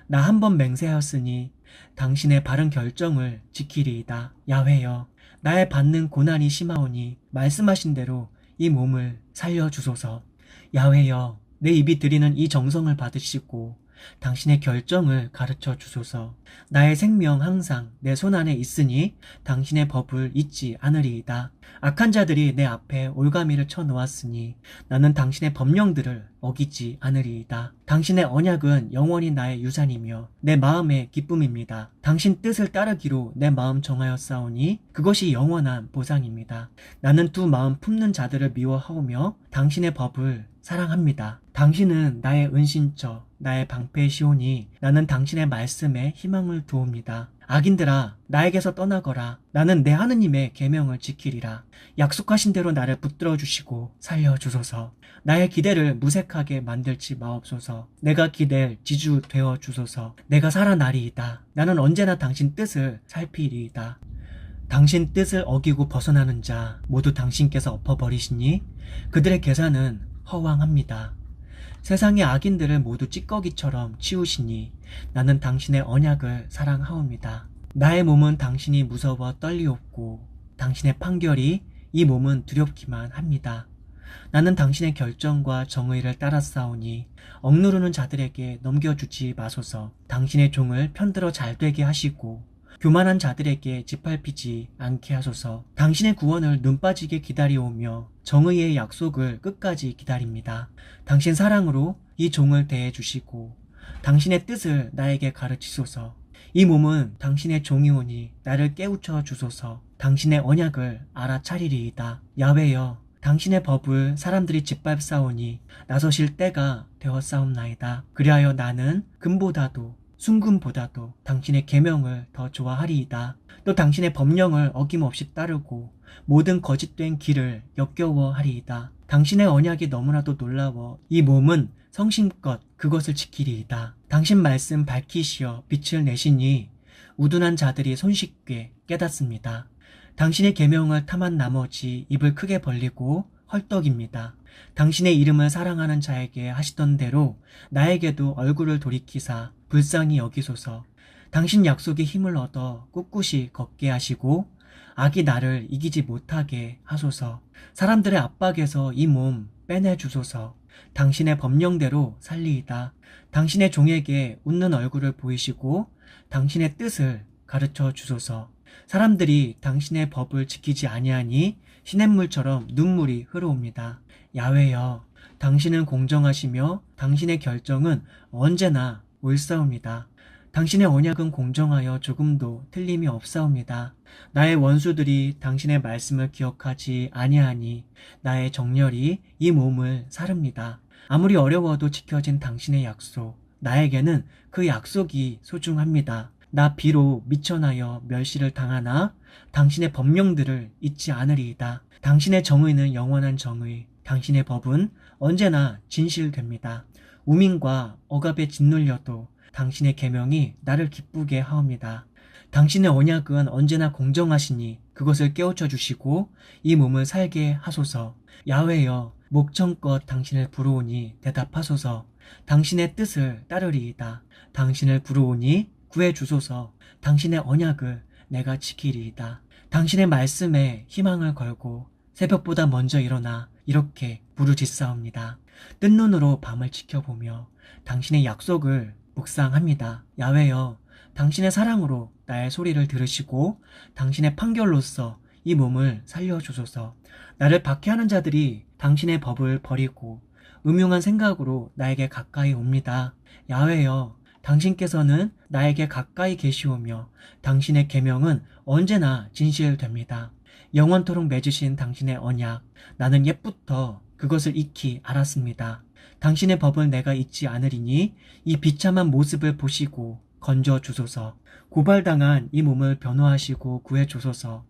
나 한 번 맹세하였으니 당신의 바른 결정을 지키리이다. 야훼여, 나의 받는 고난이 심하오니 말씀하신 대로 이 몸을 살려주소서. 야훼여, 내 입이 드리는 이 정성을 받으시고 당신의 결정을 가르쳐 주소서. 나의 생명 항상 내 손안에 있으니 당신의 법을 잊지 않으리이다. 악한 자들이 내 앞에 올가미를 쳐놓았으니 나는 당신의 법령들을 어기지 않으리이다. 당신의 언약은 영원히 나의 유산이며 내 마음의 기쁨입니다. 당신 뜻을 따르기로 내 마음 정하였사오니 그것이 영원한 보상입니다. 나는 두 마음 품는 자들을 미워하오며 당신의 법을 사랑합니다. 당신은 나의 은신처 나의 방패시오니 나는 당신의 말씀에 희망을 두옵니다. 악인들아 나에게서 떠나거라. 나는 내 하느님의 계명을 지키리라. 약속하신 대로 나를 붙들어 주시고 살려주소서. 나의 기대를 무색하게 만들지 마옵소서. 내가 기댈 지주 되어 주소서. 내가 살아나리이다. 나는 언제나 당신 뜻을 살피리이다. 당신 뜻을 어기고 벗어나는 자 모두 당신께서 엎어버리시니 그들의 계산은 허황합니다. 세상의 악인들을 모두 찌꺼기처럼 치우시니 나는 당신의 언약을 사랑하옵니다. 나의 몸은 당신이 무서워 떨리옵고 당신의 판결이 이 몸은 두렵기만 합니다. 나는 당신의 결정과 정의를 따라 싸우니 억누르는 자들에게 넘겨주지 마소서. 당신의 종을 편들어 잘되게 하시고 교만한 자들에게 짓밟히지 않게 하소서. 당신의 구원을 눈빠지게 기다려오며 정의의 약속을 끝까지 기다립니다. 당신 사랑으로 이 종을 대해주시고 당신의 뜻을 나에게 가르치소서. 이 몸은 당신의 종이오니 나를 깨우쳐 주소서. 당신의 언약을 알아차리리이다. 야훼여 당신의 법을 사람들이 짓밟사오니 나서실 때가 되었사옵나이다. 그리하여 나는 금보다도 순금보다도 당신의 계명을 더 좋아하리이다. 또 당신의 법령을 어김없이 따르고 모든 거짓된 길을 역겨워하리이다. 당신의 언약이 너무나도 놀라워 이 몸은 성심껏 그것을 지키리이다. 당신 말씀 밝히시어 빛을 내시니 우둔한 자들이 손쉽게 깨닫습니다. 당신의 계명을 탐한 나머지 입을 크게 벌리고 헐떡입니다. 당신의 이름을 사랑하는 자에게 하시던 대로 나에게도 얼굴을 돌이키사 불쌍히 여기소서. 당신 약속의 힘을 얻어 꿋꿋이 걷게 하시고 악이 나를 이기지 못하게 하소서. 사람들의 압박에서 이 몸 빼내주소서. 당신의 법령대로 살리이다. 당신의 종에게 웃는 얼굴을 보이시고 당신의 뜻을 가르쳐 주소서. 사람들이 당신의 법을 지키지 아니하니 시냇물처럼 눈물이 흐르옵니다. 야훼여 당신은 공정하시며 당신의 결정은 언제나 옳사옵니다. 당신의 언약은 공정하여 조금도 틀림이 없사옵니다. 나의 원수들이 당신의 말씀을 기억하지 아니하니 나의 정렬이 이 몸을 사릅니다. 아무리 어려워도 지켜진 당신의 약속, 나에게는 그 약속이 소중합니다. 나 비록 미천하여 멸시를 당하나 당신의 법령들을 잊지 않으리이다. 당신의 정의는 영원한 정의, 당신의 법은 언제나 진실됩니다. 우민과 억압에 짓눌려도 당신의 계명이 나를 기쁘게 하옵니다. 당신의 언약은 언제나 공정하시니 그것을 깨우쳐 주시고 이 몸을 살게 하소서. 야훼여 목청껏 당신을 부르오니 대답하소서. 당신의 뜻을 따르리이다. 당신을 부르오니 구해주소서. 당신의 언약을 내가 지키리이다. 당신의 말씀에 희망을 걸고 새벽보다 먼저 일어나 이렇게 부르짖사옵니다. 뜬 눈으로 밤을 지켜보며 당신의 약속을 묵상합니다. 야훼여 당신의 사랑으로 나의 소리를 들으시고 당신의 판결로서 이 몸을 살려주소서. 나를 박해하는 자들이 당신의 법을 버리고 음흉한 생각으로 나에게 가까이 옵니다. 야훼여 당신께서는 나에게 가까이 계시오며 당신의 계명은 언제나 진실됩니다. 영원토록 맺으신 당신의 언약, 나는 옛부터 그것을 익히 알았습니다. 당신의 법을 내가 잊지 않으리니 이 비참한 모습을 보시고 건져 주소서. 고발당한 이 몸을 변호하시고 구해 주소서.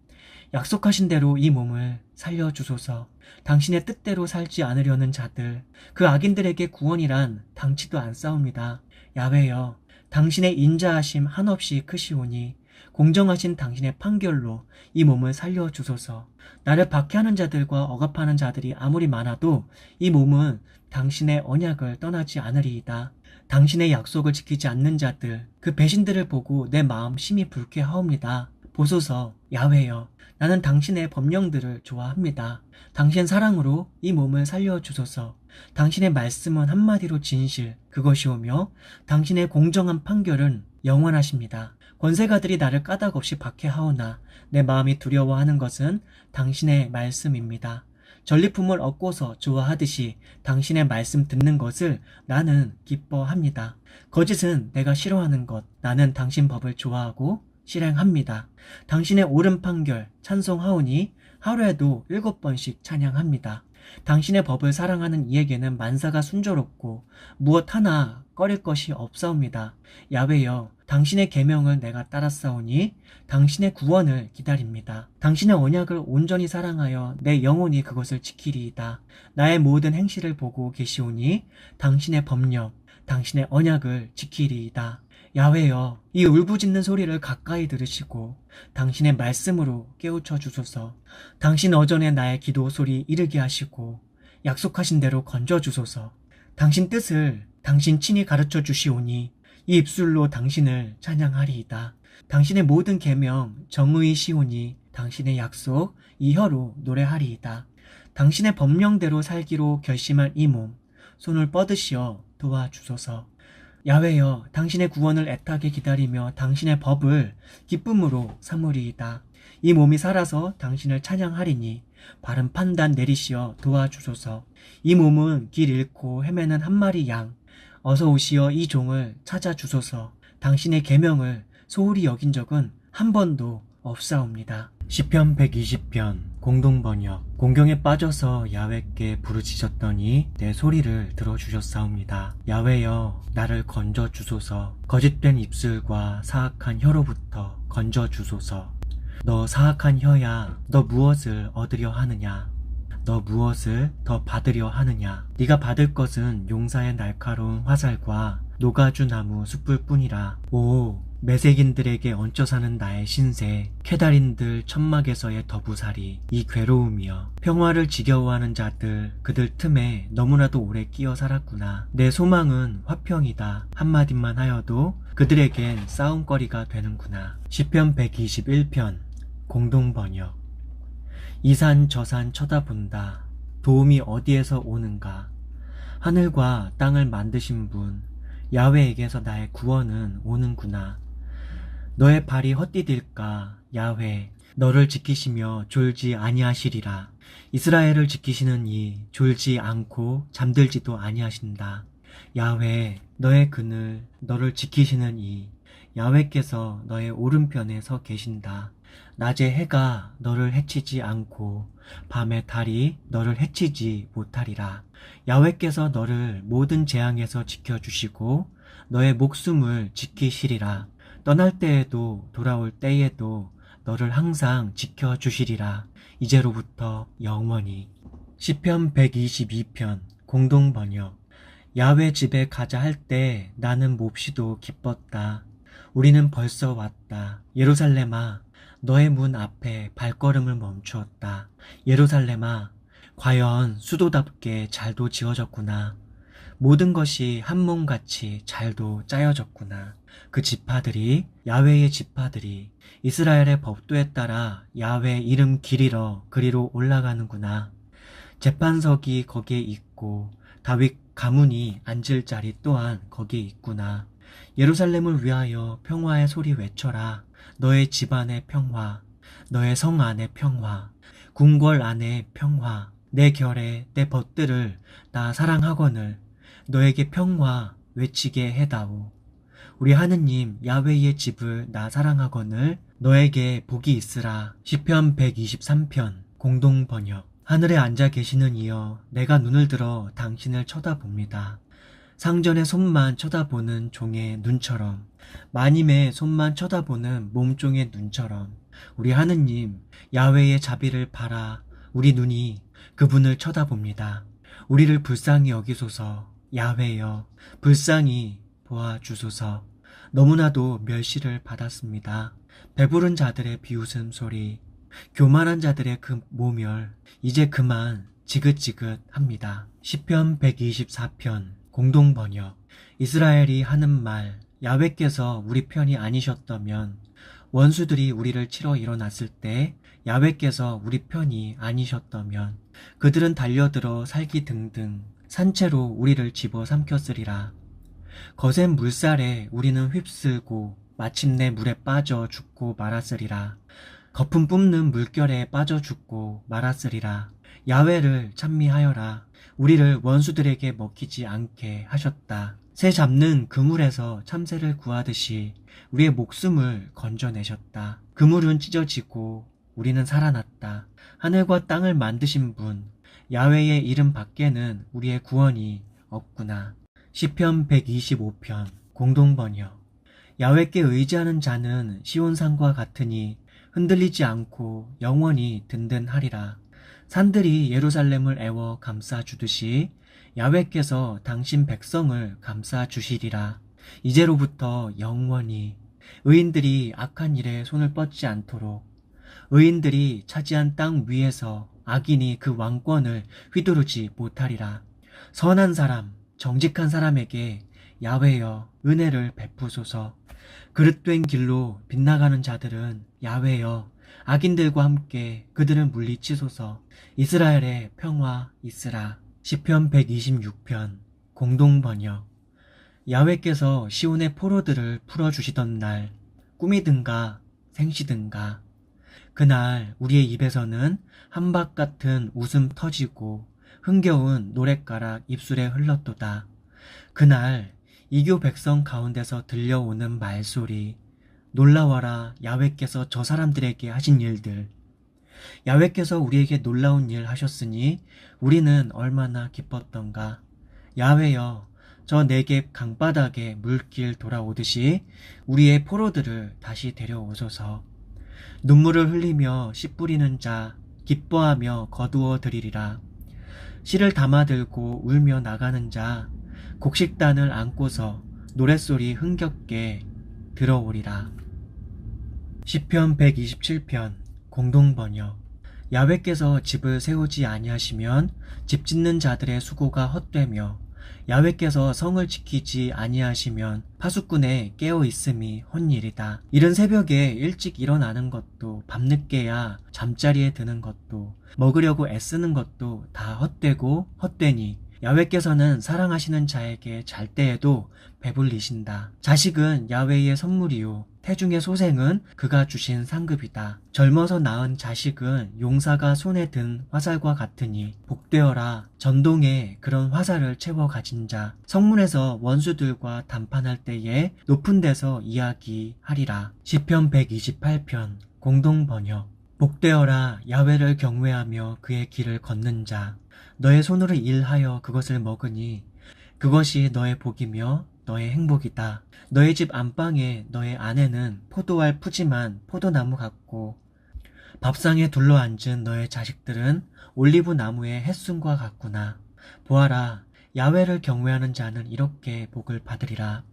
약속하신 대로 이 몸을 살려 주소서. 당신의 뜻대로 살지 않으려는 자들, 그 악인들에게 구원이란 당치도 않사옵니다. 야훼여 당신의 인자하심 한없이 크시오니 공정하신 당신의 판결로 이 몸을 살려 주소서. 나를 박해하는 자들과 억압하는 자들이 아무리 많아도 이 몸은 당신의 언약을 떠나지 않으리이다. 당신의 약속을 지키지 않는 자들, 그 배신들을 보고 내 마음 심히 불쾌하옵니다. 보소서. 야훼여 나는 당신의 법령들을 좋아합니다. 당신 사랑으로 이 몸을 살려주소서. 당신의 말씀은 한마디로 진실, 그것이오며 당신의 공정한 판결은 영원하십니다. 권세가들이 나를 까닭없이 박해하오나 내 마음이 두려워하는 것은 당신의 말씀입니다. 전리품을 얻고서 좋아하듯이 당신의 말씀 듣는 것을 나는 기뻐합니다. 거짓은 내가 싫어하는 것, 나는 당신 법을 좋아하고 실행합니다. 당신의 옳은 판결 찬송하오니 하루에도 7번씩 찬양합니다. 당신의 법을 사랑하는 이에게는 만사가 순조롭고 무엇 하나 꺼릴 것이 없사옵니다. 야훼여, 당신의 계명을 내가 따랐사오니 당신의 구원을 기다립니다. 당신의 언약을 온전히 사랑하여 내 영혼이 그것을 지키리이다. 나의 모든 행실을 보고 계시오니 당신의 법령, 당신의 언약을 지키리이다. 야훼여, 이 울부짖는 소리를 가까이 들으시고 당신의 말씀으로 깨우쳐 주소서. 당신 어전에 나의 기도 소리 이르게 하시고 약속하신 대로 건져 주소서. 당신 뜻을 당신 친히 가르쳐 주시오니 이 입술로 당신을 찬양하리이다. 당신의 모든 계명 정의시오니 당신의 약속 이 혀로 노래하리이다. 당신의 법령대로 살기로 결심한 이 몸 손을 뻗으시어 도와주소서. 야훼여, 당신의 구원을 애타게 기다리며 당신의 법을 기쁨으로 삼으리이다. 이 몸이 살아서 당신을 찬양하리니 바른 판단 내리시어 도와주소서. 이 몸은 길 잃고 헤매는 한 마리 양, 어서 오시어 이 종을 찾아주소서. 당신의 계명을 소홀히 여긴 적은 한 번도 없사옵니다. 시편 120편 공동번역. 공경에 빠져서 야훼께 부르짖었더니 내 소리를 들어주셨사옵니다. 야훼여, 나를 건져주소서. 거짓된 입술과 사악한 혀로부터 건져주소서. 너 사악한 혀야, 너 무엇을 얻으려 하느냐? 너 무엇을 더 받으려 하느냐? 네가 받을 것은 용사의 날카로운 화살과 노가주나무 숯불뿐이라. 오, 메색인들에게 얹혀 사는 나의 신세, 케달인들 천막에서의 더부살이, 이 괴로움이여. 평화를 지겨워하는 자들, 그들 틈에 너무나도 오래 끼어 살았구나. 내 소망은 화평이다. 한마디만 하여도 그들에겐 싸움거리가 되는구나. 시편 121편 공동번역. 이 산 저 산 쳐다본다. 도움이 어디에서 오는가? 하늘과 땅을 만드신 분 야훼에게서 나의 구원은 오는구나. 너의 발이 헛디딜까? 야훼, 너를 지키시며 졸지 아니하시리라. 이스라엘을 지키시는 이 졸지 않고 잠들지도 아니하신다. 야훼, 너의 그늘, 너를 지키시는 이 야훼께서 너의 오른편에 서 계신다. 낮에 해가 너를 해치지 않고 밤에 달이 너를 해치지 못하리라. 야훼께서 너를 모든 재앙에서 지켜주시고 너의 목숨을 지키시리라. 떠날 때에도 돌아올 때에도 너를 항상 지켜주시리라. 이제로부터 영원히. 시편 122편 공동번역. 야훼 집에 가자 할 때 나는 몹시도 기뻤다. 우리는 벌써 왔다. 예루살렘아, 너의 문 앞에 발걸음을 멈추었다. 예루살렘아, 과연 수도답게 잘도 지어졌구나. 모든 것이 한 몸같이 잘도 짜여졌구나. 그 지파들이, 야훼의 지파들이 이스라엘의 법도에 따라 야훼 이름 기리러 그리로 올라가는구나. 재판석이 거기에 있고 다윗 가문이 앉을 자리 또한 거기에 있구나. 예루살렘을 위하여 평화의 소리 외쳐라. 너의 집안의 평화, 너의 성 안의 평화, 궁궐 안의 평화. 내 결에 내 벗들을 나 사랑하거늘 너에게 평화 외치게 해다오. 우리 하느님 야훼의 집을 나 사랑하거늘 너에게 복이 있으라. 시편 123편 공동번역. 하늘에 앉아 계시는 이여, 내가 눈을 들어 당신을 쳐다봅니다. 상전의 손만 쳐다보는 종의 눈처럼, 마님의 손만 쳐다보는 몸종의 눈처럼 우리 하느님 야훼의 자비를 바라 우리 눈이 그분을 쳐다봅니다. 우리를 불쌍히 여기소서. 야훼여, 불쌍히 보아주소서. 너무나도 멸시를 받았습니다. 배부른 자들의 비웃음 소리, 교만한 자들의 그 모멸, 이제 그만 지긋지긋합니다. 시편 124편 공동번역. 이스라엘이 하는 말, 야훼께서 우리 편이 아니셨다면, 원수들이 우리를 치러 일어났을 때 야훼께서 우리 편이 아니셨다면 그들은 달려들어 살기 등등 산채로 우리를 집어삼켰으리라. 거센 물살에 우리는 휩쓸고 마침내 물에 빠져 죽고 말았으리라. 거품 뿜는 물결에 빠져 죽고 말았으리라. 야훼를 찬미하여라. 우리를 원수들에게 먹히지 않게 하셨다. 새 잡는 그물에서 참새를 구하듯이 우리의 목숨을 건져내셨다. 그물은 찢어지고 우리는 살아났다. 하늘과 땅을 만드신 분, 야훼의 이름 밖에는 우리의 구원이 없구나. 시편 125편 공동번역. 야훼께 의지하는 자는 시온산과 같으니 흔들리지 않고 영원히 든든하리라. 산들이 예루살렘을 애워 감싸주듯이 야훼께서 당신 백성을 감싸주시리라. 이제로부터 영원히 의인들이 악한 일에 손을 뻗지 않도록 의인들이 차지한 땅 위에서 악인이 그 왕권을 휘두르지 못하리라. 선한 사람, 정직한 사람에게 야훼여 은혜를 베푸소서. 그릇된 길로 빗나가는 자들은 야훼여 악인들과 함께 그들을 물리치소서. 이스라엘의 평화 있으라. 시편 126편 공동번역. 야훼께서 시온의 포로들을 풀어주시던 날 꿈이든가 생시든가 그날 우리의 입에서는 한박 같은 웃음 터지고 흥겨운 노랫가락 입술에 흘렀도다. 그날 이교 백성 가운데서 들려오는 말소리, 놀라워라 야훼께서 저 사람들에게 하신 일들. 야훼께서 우리에게 놀라운 일 하셨으니 우리는 얼마나 기뻤던가. 야훼여 저 네겝 강바닥에 물길 돌아오듯이 우리의 포로들을 다시 데려오소서. 눈물을 흘리며 씨 뿌리는 자 기뻐하며 거두어 드리리라. 씨를 담아들고 울며 나가는 자 곡식단을 안고서 노랫소리 흥겹게 들어오리라. 시편 127편 공동번역. 야훼께서 집을 세우지 아니하시면 집 짓는 자들의 수고가 헛되며 야훼께서 성을 지키지 아니하시면 파수꾼의 깨어 있음이 헛일이다. 이른 새벽에 일찍 일어나는 것도 밤늦게야 잠자리에 드는 것도 먹으려고 애쓰는 것도 다 헛되고 헛되니 야훼께서는 사랑하시는 자에게 잘 때에도 배불리신다. 자식은 야훼의 선물이요 태중의 소생은 그가 주신 상급이다. 젊어서 낳은 자식은 용사가 손에 든 화살과 같으니 복되어라. 전동에 그런 화살을 채워 가진 자 성문에서 원수들과 담판할 때에 높은 데서 이야기하리라. 시편 128편 공동번역. 복되어라 야훼를 경외하며 그의 길을 걷는 자 너의 손으로 일하여 그것을 먹으니 그것이 너의 복이며 너의 행복이다. 너의 집 안방에 너의 아내는 포도알 푸짐한 포도나무 같고 밥상에 둘러앉은 너의 자식들은 올리브 나무의 햇순과 같구나. 보아라 야훼를 경외하는 자는 이렇게 복을 받으리라.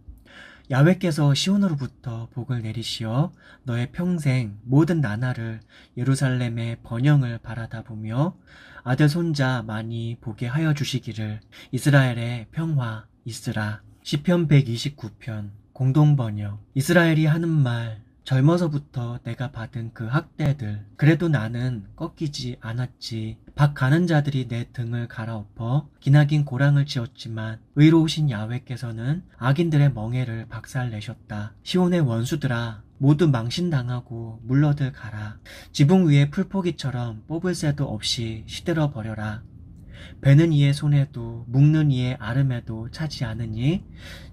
야훼께서 시온으로부터 복을 내리시어 너의 평생 모든 나날을 예루살렘의 번영을 바라다 보며 아들 손자 많이 보게 하여 주시기를. 이스라엘의 평화 있으라. 시편 129편 공동번역. 이스라엘이 하는 말 젊어서부터 내가 받은 그 학대들 그래도 나는 꺾이지 않았지. 박 가는 자들이 내 등을 갈아엎어 기나긴 고랑을 지었지만 의로우신 야훼께서는 악인들의 멍에를 박살내셨다. 시온의 원수들아 모두 망신당하고 물러들 가라. 지붕 위에 풀포기처럼 뽑을 새도 없이 시들어 버려라. 베는 이의 손에도 묶는 이의 아름에도 차지 않으니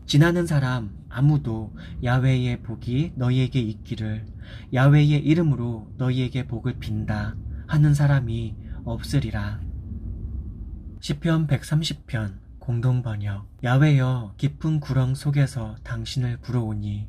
지나는 사람 아무도 야훼의 복이 너희에게 있기를 야훼의 이름으로 너희에게 복을 빈다 하는 사람이 없으리라. 시편 130편 공동번역. 야훼여 깊은 구렁 속에서 당신을 부르오니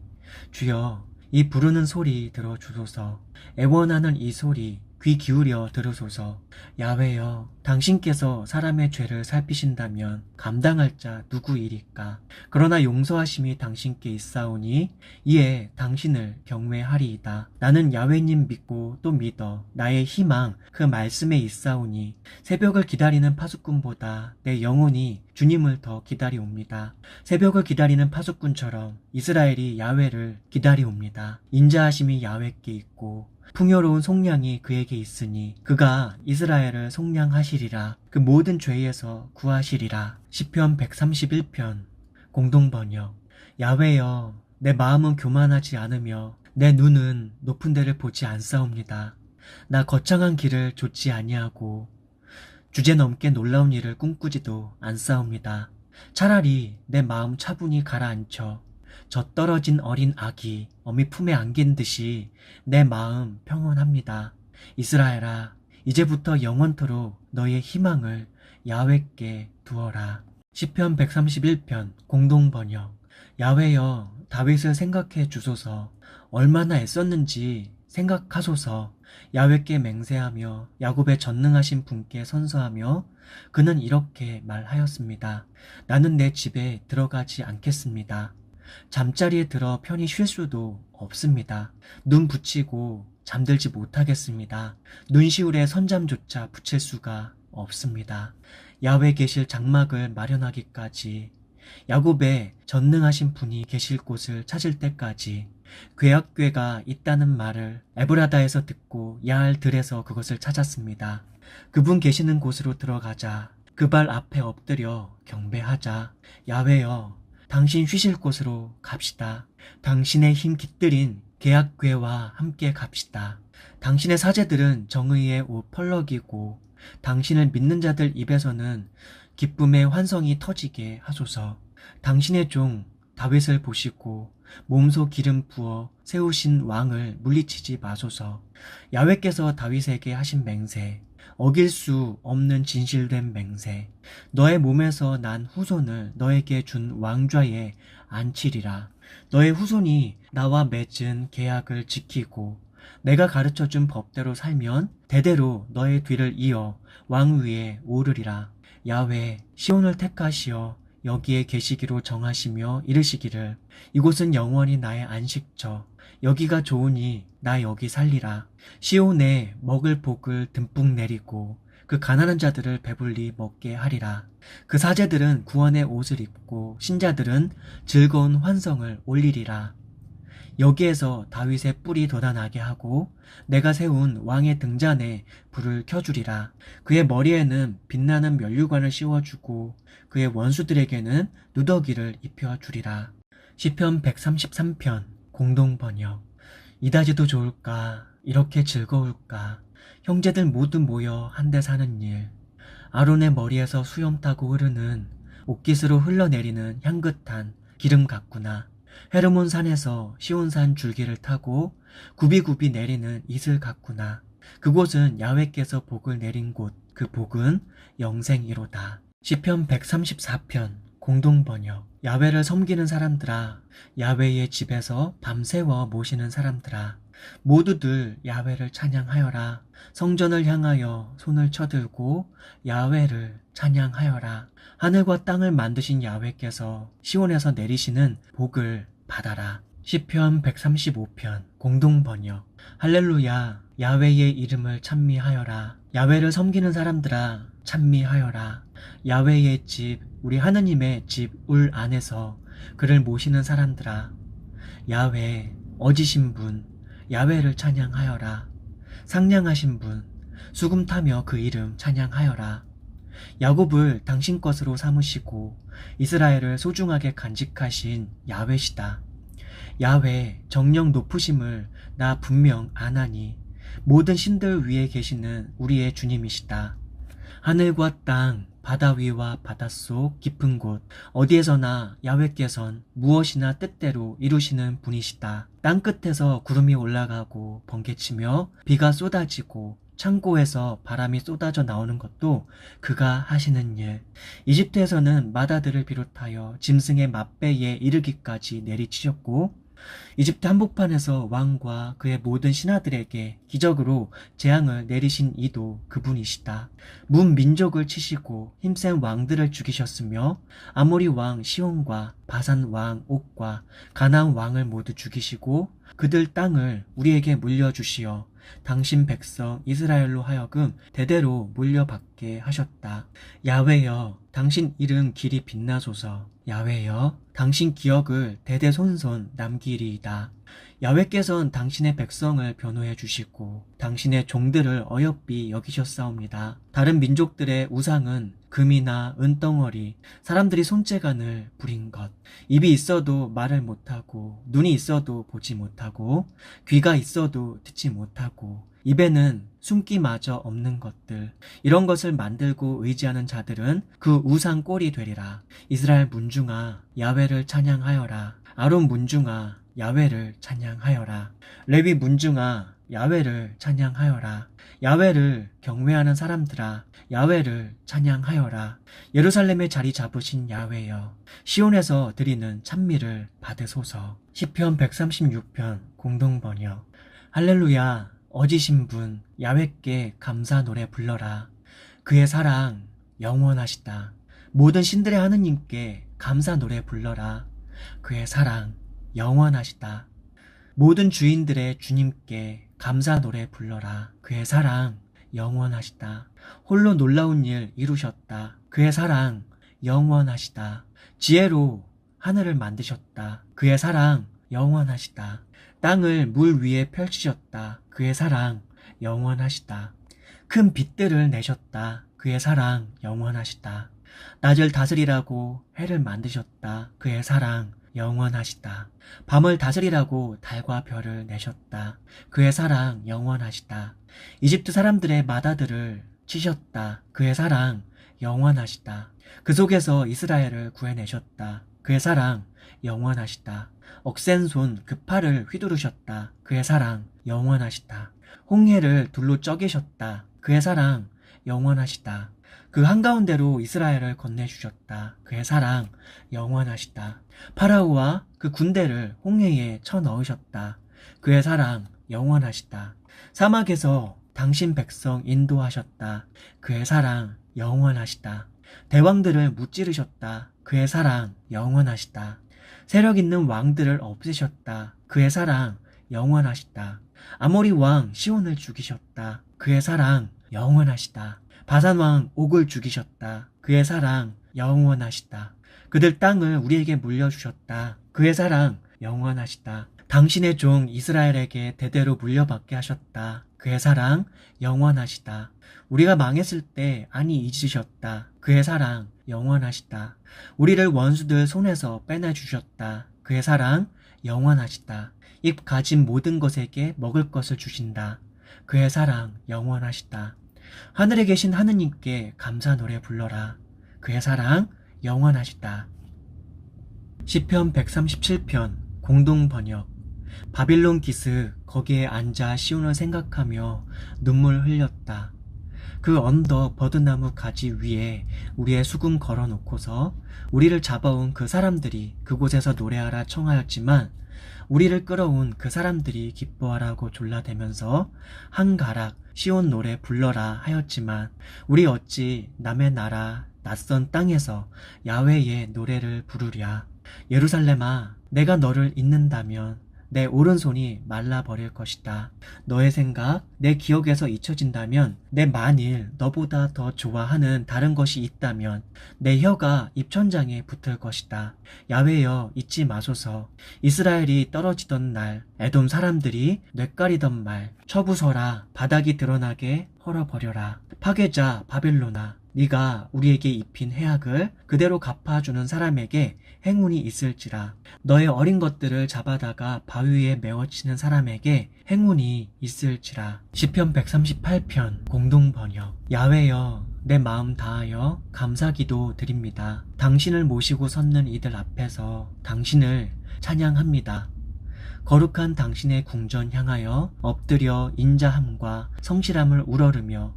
주여 이 부르는 소리 들어주소서. 애원하는 이 소리 귀 기울여 들으소서. 야훼여 당신께서 사람의 죄를 살피신다면 감당할 자 누구이리까. 그러나 용서하심이 당신께 있사오니 이에 당신을 경외하리이다. 나는 야훼님 믿고 또 믿어 나의 희망 그 말씀에 있사오니 새벽을 기다리는 파수꾼보다 내 영혼이 주님을 더 기다리옵니다. 새벽을 기다리는 파수꾼처럼 이스라엘이 야훼를 기다리옵니다. 인자하심이 야훼께 있고 풍요로운 속량이 그에게 있으니 그가 이스라엘을 속량하시리라. 그 모든 죄에서 구하시리라. 시편 131편 공동번역. 야훼여 내 마음은 교만하지 않으며 내 눈은 높은 데를 보지 않사옵니다. 나 거창한 길을 좇지 아니하고 주제넘게 놀라운 일을 꿈꾸지도 않사옵니다. 차라리 내 마음 차분히 가라앉혀 젖떨어진 어린 아기 어미 품에 안긴 듯이 내 마음 평온합니다. 이스라엘아 이제부터 영원토록 너의 희망을 야훼께 두어라. 시편 131편 공동번역. 야훼여 다윗을 생각해 주소서. 얼마나 애썼는지 생각하소서. 야훼께 맹세하며 야곱의 전능하신 분께 선서하며 그는 이렇게 말하였습니다. 나는 내 집에 들어가지 않겠습니다. 잠자리에 들어 편히 쉴 수도 없습니다. 눈 붙이고 잠들지 못하겠습니다. 눈시울에 선잠조차 붙일 수가 없습니다. 야훼 계실 장막을 마련하기까지, 야곱의 전능하신 분이 계실 곳을 찾을 때까지, 괴악궤가 있다는 말을 에브라다에서 듣고 야알 들에서 그것을 찾았습니다. 그분 계시는 곳으로 들어가자. 그 발 앞에 엎드려 경배하자. 야훼여, 당신 쉬실 곳으로 갑시다. 당신의 힘 깃들인 계약궤와 함께 갑시다. 당신의 사제들은 정의의 옷 펄럭이고 당신을 믿는 자들 입에서는 기쁨의 환성이 터지게 하소서. 당신의 종 다윗을 보시고 몸소 기름 부어 세우신 왕을 물리치지 마소서. 야훼께서 다윗에게 하신 맹세, 어길 수 없는 진실된 맹세, 너의 몸에서 난 후손을 너에게 준 왕좌에 앉히리라. 너의 후손이 나와 맺은 계약을 지키고 내가 가르쳐준 법대로 살면 대대로 너의 뒤를 이어 왕위에 오르리라. 야훼, 시온을 택하시어 여기에 계시기로 정하시며 이르시기를, 이곳은 영원히 나의 안식처, 여기가 좋으니 나 여기 살리라. 시온에 먹을 복을 듬뿍 내리고 그 가난한 자들을 배불리 먹게 하리라. 그 사제들은 구원의 옷을 입고 신자들은 즐거운 환성을 올리리라. 여기에서 다윗의 뿔이 돋아나게 하고 내가 세운 왕의 등잔에 불을 켜주리라. 그의 머리에는 빛나는 면류관을 씌워주고 그의 원수들에게는 누더기를 입혀주리라. 시편 133편 공동번역. 이다지도 좋을까, 이렇게 즐거울까, 형제들 모두 모여 한데 사는 일. 아론의 머리에서 수염 타고 흐르는 옥깃으로 흘러내리는 향긋한 기름 같구나. 헤르몬 산에서 시온산 줄기를 타고 굽이굽이 내리는 이슬 같구나. 그곳은 야훼께서 복을 내린 곳, 그 복은 영생이로다. 시편 134편 공동번역. 야훼를 섬기는 사람들아, 야훼의 집에서 밤새워 모시는 사람들아, 모두들 야훼를 찬양하여라. 성전을 향하여 손을 쳐들고 야훼를 찬양하여라. 하늘과 땅을 만드신 야훼께서 시온에서 내리시는 복을 받아라. 시편 135편 공동번역. 할렐루야, 야훼의 이름을 찬미하여라. 야훼를 섬기는 사람들아, 찬미하여라. 야훼의 집, 우리 하느님의 집 울 안에서 그를 모시는 사람들아, 야훼, 어지신 분, 야훼를 찬양하여라. 상냥하신 분, 수금 타며 그 이름 찬양하여라. 야곱을 당신 것으로 삼으시고 이스라엘을 소중하게 간직하신 야훼시다. 야훼, 정령 높으심을 나 분명 아나니 모든 신들 위에 계시는 우리의 주님이시다. 하늘과 땅, 바다 위와 바닷속 깊은 곳 어디에서나 야훼께선 무엇이나 뜻대로 이루시는 분이시다. 땅끝에서 구름이 올라가고 번개치며 비가 쏟아지고 창고에서 바람이 쏟아져 나오는 것도 그가 하시는 일. 이집트에서는 마다들을 비롯하여 짐승의 맛배에 이르기까지 내리치셨고 이집트 한복판에서 왕과 그의 모든 신하들에게 기적으로 재앙을 내리신 이도 그분이시다. 문 민족을 치시고 힘센 왕들을 죽이셨으며 아모리 왕 시온과 바산 왕 옥과 가나안 왕을 모두 죽이시고 그들 땅을 우리에게 물려주시어 당신 백성 이스라엘로 하여금 대대로 물려받게 하셨다. 야훼여, 당신 이름 길이 빛나소서. 야훼여, 당신 기억을 대대손손 남기리이다. 야훼께서는 당신의 백성을 변호해 주시고 당신의 종들을 어여삐 여기셨사옵니다. 다른 민족들의 우상은 금이나 은덩어리, 사람들이 손재간을 부린 것, 입이 있어도 말을 못하고 눈이 있어도 보지 못하고 귀가 있어도 듣지 못하고 입에는 숨기마저 없는 것들, 이런 것을 만들고 의지하는 자들은 그 우상 꼴이 되리라. 이스라엘 문중아, 야훼를 찬양하여라. 아론 문중아, 야훼를 찬양하여라. 레위 문중아, 야훼를 찬양하여라. 야훼를 경외하는 사람들아, 야훼를 찬양하여라. 예루살렘에 자리 잡으신 야훼여, 시온에서 드리는 찬미를 받으소서. 시편 136편 공동번역. 할렐루야. 어지신 분 야훼께 감사 노래 불러라. 그의 사랑 영원하시다. 모든 신들의 하느님께 감사 노래 불러라. 그의 사랑 영원하시다. 모든 주인들의 주님께 감사 노래 불러라. 그의 사랑 영원하시다. 홀로 놀라운 일 이루셨다. 그의 사랑 영원하시다. 지혜로 하늘을 만드셨다. 그의 사랑 영원하시다. 땅을 물 위에 펼치셨다. 그의 사랑 영원하시다. 큰 빛들을 내셨다. 그의 사랑 영원하시다. 낮을 다스리라고 해를 만드셨다. 그의 사랑 영원하시다. 밤을 다스리라고 달과 별을 내셨다. 그의 사랑 영원하시다. 이집트 사람들의 마다들을 치셨다. 그의 사랑 영원하시다. 그 속에서 이스라엘을 구해내셨다. 그의 사랑 영원하시다. 억센 손 그 팔을 휘두르셨다. 그의 사랑 영원하시다. 홍해를 둘로 쪼개셨다. 그의 사랑 영원하시다. 그 한가운데로 이스라엘을 건네주셨다. 그의 사랑 영원하시다. 파라오와 그 군대를 홍해에 쳐넣으셨다. 그의 사랑 영원하시다. 사막에서 당신 백성 인도하셨다. 그의 사랑 영원하시다. 대왕들을 무찌르셨다. 그의 사랑 영원하시다. 세력 있는 왕들을 없애셨다. 그의 사랑 영원하시다. 아모리 왕 시온을 죽이셨다. 그의 사랑 영원하시다. 바산 왕 옥을 죽이셨다. 그의 사랑 영원하시다. 그들 땅을 우리에게 물려주셨다. 그의 사랑 영원하시다. 당신의 종 이스라엘에게 대대로 물려받게 하셨다. 그의 사랑 영원하시다. 우리가 망했을 때 안히 잊으셨다. 그의 사랑 영원하시다. 우리를 원수들 손에서 빼내주셨다. 그의 사랑 영원하시다. 입 가진 모든 것에게 먹을 것을 주신다. 그의 사랑 영원하시다. 하늘에 계신 하느님께 감사 노래 불러라. 그의 사랑 영원하시다. 시편 137편 공동번역. 바빌론 기스 거기에 앉아 시온을 생각하며 눈물 흘렸다. 그 언덕 버드나무 가지 위에 우리의 수금 걸어놓고서 우리를 잡아온 그 사람들이 그곳에서 노래하라 청하였지만 우리를 끌어온 그 사람들이 기뻐하라고 졸라대면서 한가락 시온 노래 불러라 하였지만 우리 어찌 남의 나라 낯선 땅에서 야훼의 노래를 부르랴. 예루살렘아, 내가 너를 잊는다면 내 오른손이 말라버릴 것이다. 너의 생각, 내 기억에서 잊혀진다면, 내 만일 너보다 더 좋아하는 다른 것이 있다면 내 혀가 입천장에 붙을 것이다. 야훼여 잊지 마소서. 이스라엘이 떨어지던 날 에돔 사람들이 뇌까리던 말 처부서라. 바닥이 드러나게 헐어버려라. 파괴자 바빌로나, 네가 우리에게 입힌 해악을 그대로 갚아주는 사람에게 행운이 있을지라. 너의 어린 것들을 잡아다가 바위에 메워치는 사람에게 행운이 있을지라. 시편 138편 공동번역. 야훼여, 내 마음 다하여 감사기도 드립니다. 당신을 모시고 섰는 이들 앞에서 당신을 찬양합니다. 거룩한 당신의 궁전 향하여 엎드려 인자함과 성실함을 우러르며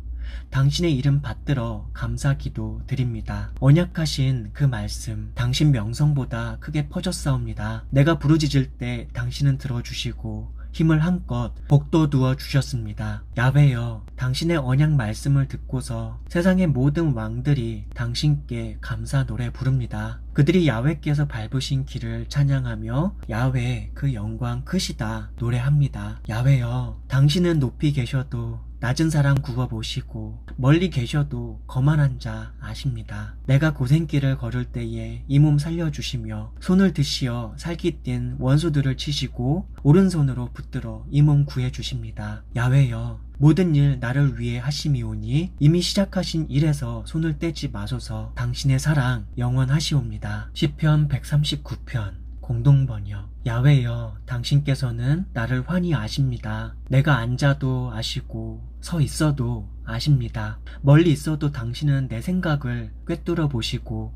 당신의 이름 받들어 감사기도 드립니다. 언약하신 그 말씀 당신 명성보다 크게 퍼졌사옵니다. 내가 부르짖을 때 당신은 들어주시고 힘을 한껏 복돋우어 주셨습니다. 야훼여, 당신의 언약 말씀을 듣고서 세상의 모든 왕들이 당신께 감사 노래 부릅니다. 그들이 야훼께서 밟으신 길을 찬양하며 야훼 그 영광 크시다 노래합니다. 야훼여, 당신은 높이 계셔도 낮은 사람 구워보시고 멀리 계셔도 거만한 자 아십니다. 내가 고생길을 걸을 때에 이 몸 살려주시며 손을 드시어 살기 뛴 원수들을 치시고 오른손으로 붙들어 이 몸 구해주십니다. 야훼여, 모든 일 나를 위해 하심이오니 이미 시작하신 일에서 손을 떼지 마소서. 당신의 사랑 영원하시옵니다. 시편 139편 공동번역. 야훼여, 당신께서는 나를 환히 아십니다. 내가 앉아도 아시고 서 있어도 아십니다. 멀리 있어도 당신은 내 생각을 꿰뚫어 보시고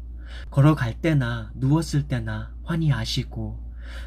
걸어갈 때나 누웠을 때나 환히 아시고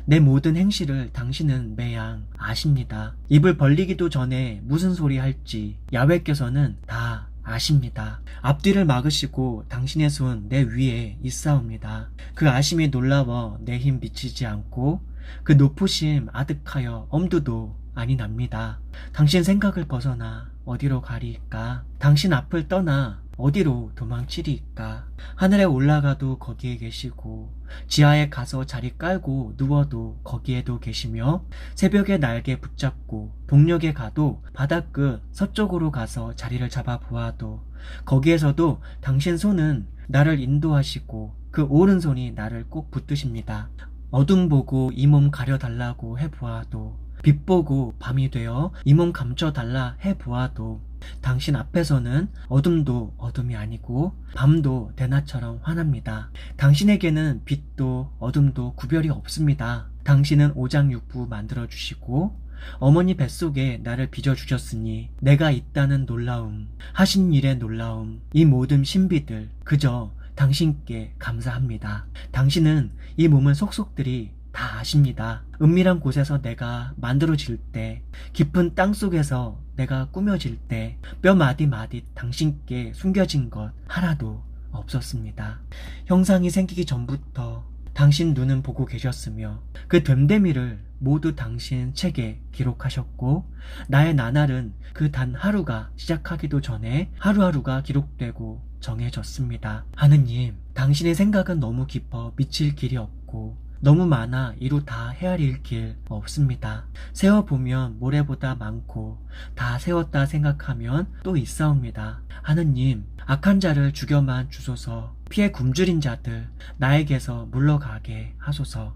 내 모든 행실을 당신은 매양 아십니다. 입을 벌리기도 전에 무슨 소리 할지 야훼께서는 다 아십니다. 앞뒤를 막으시고 당신의 손 내 위에 있사옵니다. 그 아심이 놀라워 내 힘 미치지 않고 그 높으심 아득하여 엄두도 아니 납니다. 당신 생각을 벗어나 어디로 가리이까? 당신 앞을 떠나 어디로 도망치리이까? 하늘에 올라가도 거기에 계시고 지하에 가서 자리 깔고 누워도 거기에도 계시며 새벽에 날개 붙잡고 동력에 가도 바닷끝 서쪽으로 가서 자리를 잡아 보아도 거기에서도 당신 손은 나를 인도하시고 그 오른손이 나를 꼭 붙드십니다. 어둠 보고 이 몸 가려달라고 해보아도 빛 보고 밤이 되어 이 몸 감춰달라 해보아도 당신 앞에서는 어둠도 어둠이 아니고 밤도 대낮처럼 환합니다. 당신에게는 빛도 어둠도 구별이 없습니다. 당신은 오장육부 만들어주시고 어머니 뱃속에 나를 빚어주셨으니 내가 있다는 놀라움, 하신 일의 놀라움, 이 모든 신비들 그저 당신께 감사합니다. 당신은 이 몸을 속속들이 다 아십니다. 은밀한 곳에서 내가 만들어질 때, 깊은 땅 속에서 내가 꾸며질 때, 뼈 마디마디 당신께 숨겨진 것 하나도 없었습니다. 형상이 생기기 전부터 당신 눈은 보고 계셨으며 그 됨됨이를 모두 당신 책에 기록하셨고 나의 나날은 그 단 하루가 시작하기도 전에 하루하루가 기록되고 정해졌습니다. 하느님, 당신의 생각은 너무 깊어 미칠 길이 없고 너무 많아 이루 다 헤아릴 길 없습니다. 세어보면 모래보다 많고 다 세웠다 생각하면 또 있사옵니다. 하느님, 악한 자를 죽여만 주소서. 피해 굶주린 자들 나에게서 물러가게 하소서.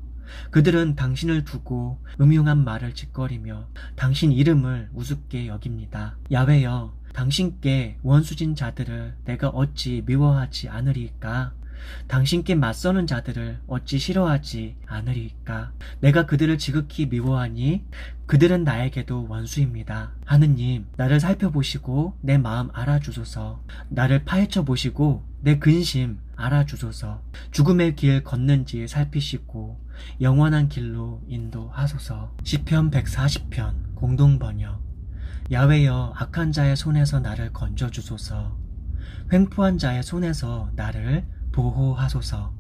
그들은 당신을 두고 음흉한 말을 짓거리며 당신 이름을 우습게 여깁니다. 야훼여, 당신께 원수진 자들을 내가 어찌 미워하지 않으리이까? 당신께 맞서는 자들을 어찌 싫어하지 않으리이까? 내가 그들을 지극히 미워하니 그들은 나에게도 원수입니다. 하느님, 나를 살펴보시고 내 마음 알아주소서. 나를 파헤쳐 보시고 내 근심 알아주소서. 죽음의 길 걷는지 살피시고 영원한 길로 인도하소서. 시편 140편 공동번역. 야훼여, 악한 자의 손에서 나를 건져주소서. 횡포한 자의 손에서 나를 보호하소서.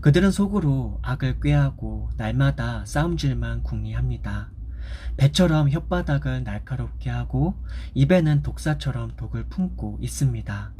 그들은 속으로 악을 꾀하고 날마다 싸움질만 궁리합니다. 배처럼 혓바닥을 날카롭게 하고 입에는 독사처럼 독을 품고 있습니다.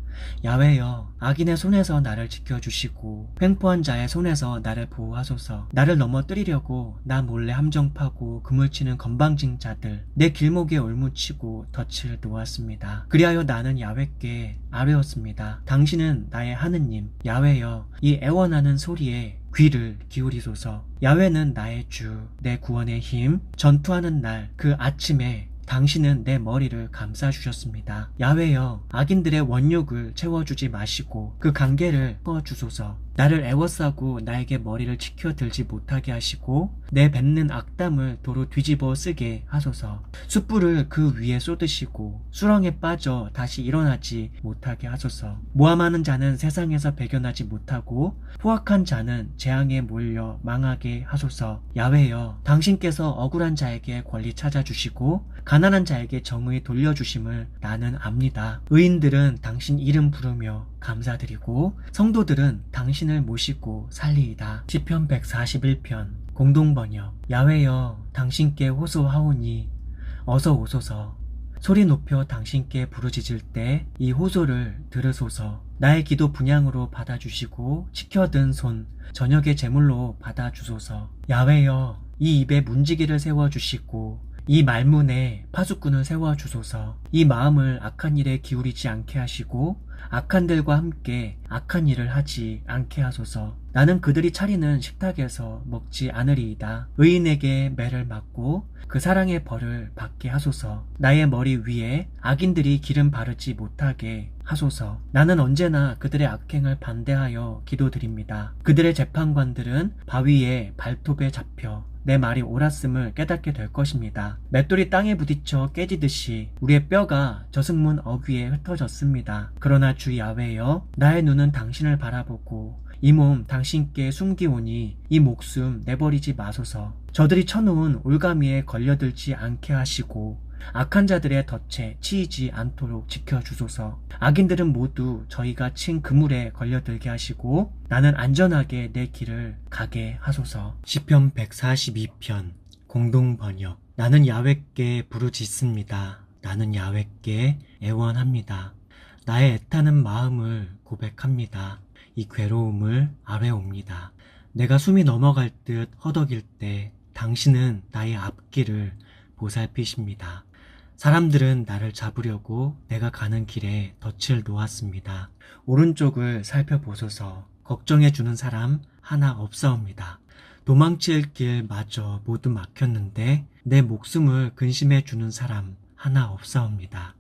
야훼여, 악인의 손에서 나를 지켜주시고 횡포한 자의 손에서 나를 보호하소서. 나를 넘어뜨리려고 나 몰래 함정 파고 그물치는 건방진 자들 내 길목에 올무치고 덫을 놓았습니다. 그리하여 나는 야훼께 아뢰었습니다. 당신은 나의 하느님. 야훼여, 이 애원하는 소리에 귀를 기울이소서. 야훼는 나의 주, 내 구원의 힘. 전투하는 날 그 아침에 당신은 내 머리를 감싸주셨습니다. 야훼여, 악인들의 원욕을 채워주지 마시고 그 관계를 풀어주소서. 나를 애워싸고 나에게 머리를 치켜들지 못하게 하시고 내 뱉는 악담을 도로 뒤집어 쓰게 하소서. 숯불을 그 위에 쏟으시고 수렁에 빠져 다시 일어나지 못하게 하소서. 모함하는 자는 세상에서 배견하지 못하고 포악한 자는 재앙에 몰려 망하게 하소서. 야훼여, 당신께서 억울한 자에게 권리 찾아주시고 가난한 자에게 정의 돌려주심을 나는 압니다. 의인들은 당신 이름 부르며 감사드리고 성도들은 당신을 모시고 살리이다. 시편 141편 공동번역. 야훼여, 당신께 호소하오니 어서 오소서. 소리 높여 당신께 부르짖을 때 이 호소를 들으소서. 나의 기도 분향으로 받아주시고 지켜든 손 저녁의 제물로 받아주소서. 야훼여, 이 입에 문지기를 세워주시고 이 말문에 파수꾼을 세워주소서. 이 마음을 악한 일에 기울이지 않게 하시고 악한들과 함께 악한 일을 하지 않게 하소서. 나는 그들이 차리는 식탁에서 먹지 않으리이다. 의인에게 매를 맞고 그 사랑의 벌을 받게 하소서. 나의 머리 위에 악인들이 기름 바르지 못하게 하소서. 나는 언제나 그들의 악행을 반대하여 기도드립니다. 그들의 재판관들은 바위에 발톱에 잡혀 내 말이 옳았음을 깨닫게 될 것입니다. 맷돌이 땅에 부딪혀 깨지듯이 우리의 뼈가 저승문 어귀에 흩어졌습니다. 그러나 주 야훼여, 나의 눈은 당신을 바라보고 이 몸 당신께 숨기오니 이 목숨 내버리지 마소서. 저들이 쳐놓은 올가미에 걸려들지 않게 하시고 악한 자들의 덫에 치이지 않도록 지켜주소서. 악인들은 모두 저희가 친 그물에 걸려들게 하시고 나는 안전하게 내 길을 가게 하소서. 시편 142편 공동번역. 나는 야훼께 부르짖습니다. 나는 야훼께 애원합니다. 나의 애타는 마음을 고백합니다. 이 괴로움을 아뢰옵니다. 내가 숨이 넘어갈 듯 허덕일 때 당신은 나의 앞길을 보살피십니다. 사람들은 나를 잡으려고 내가 가는 길에 덫을 놓았습니다. 오른쪽을 살펴보소서. 걱정해주는 사람 하나 없사옵니다. 도망칠 길마저 모두 막혔는데 내 목숨을 근심해주는 사람 하나 없사옵니다.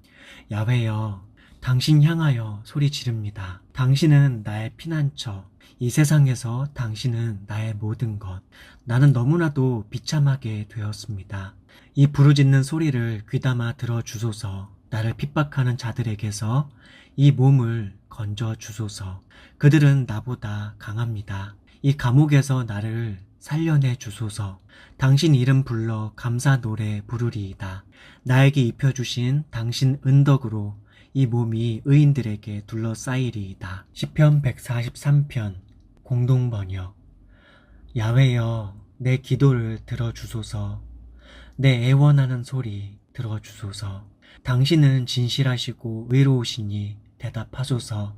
야훼여, 당신 향하여 소리 지릅니다. 당신은 나의 피난처. 이 세상에서 당신은 나의 모든 것. 나는 너무나도 비참하게 되었습니다. 이 부르짖는 소리를 귀담아 들어주소서. 나를 핍박하는 자들에게서 이 몸을 건져주소서. 그들은 나보다 강합니다. 이 감옥에서 나를 살려내 주소서. 당신 이름 불러 감사 노래 부르리이다. 나에게 입혀주신 당신 은덕으로 이 몸이 의인들에게 둘러싸이리이다. 시편 143편 공동번역. 야훼여, 내 기도를 들어주소서. 내 애원하는 소리 들어주소서. 당신은 진실하시고 의로우시니 대답하소서.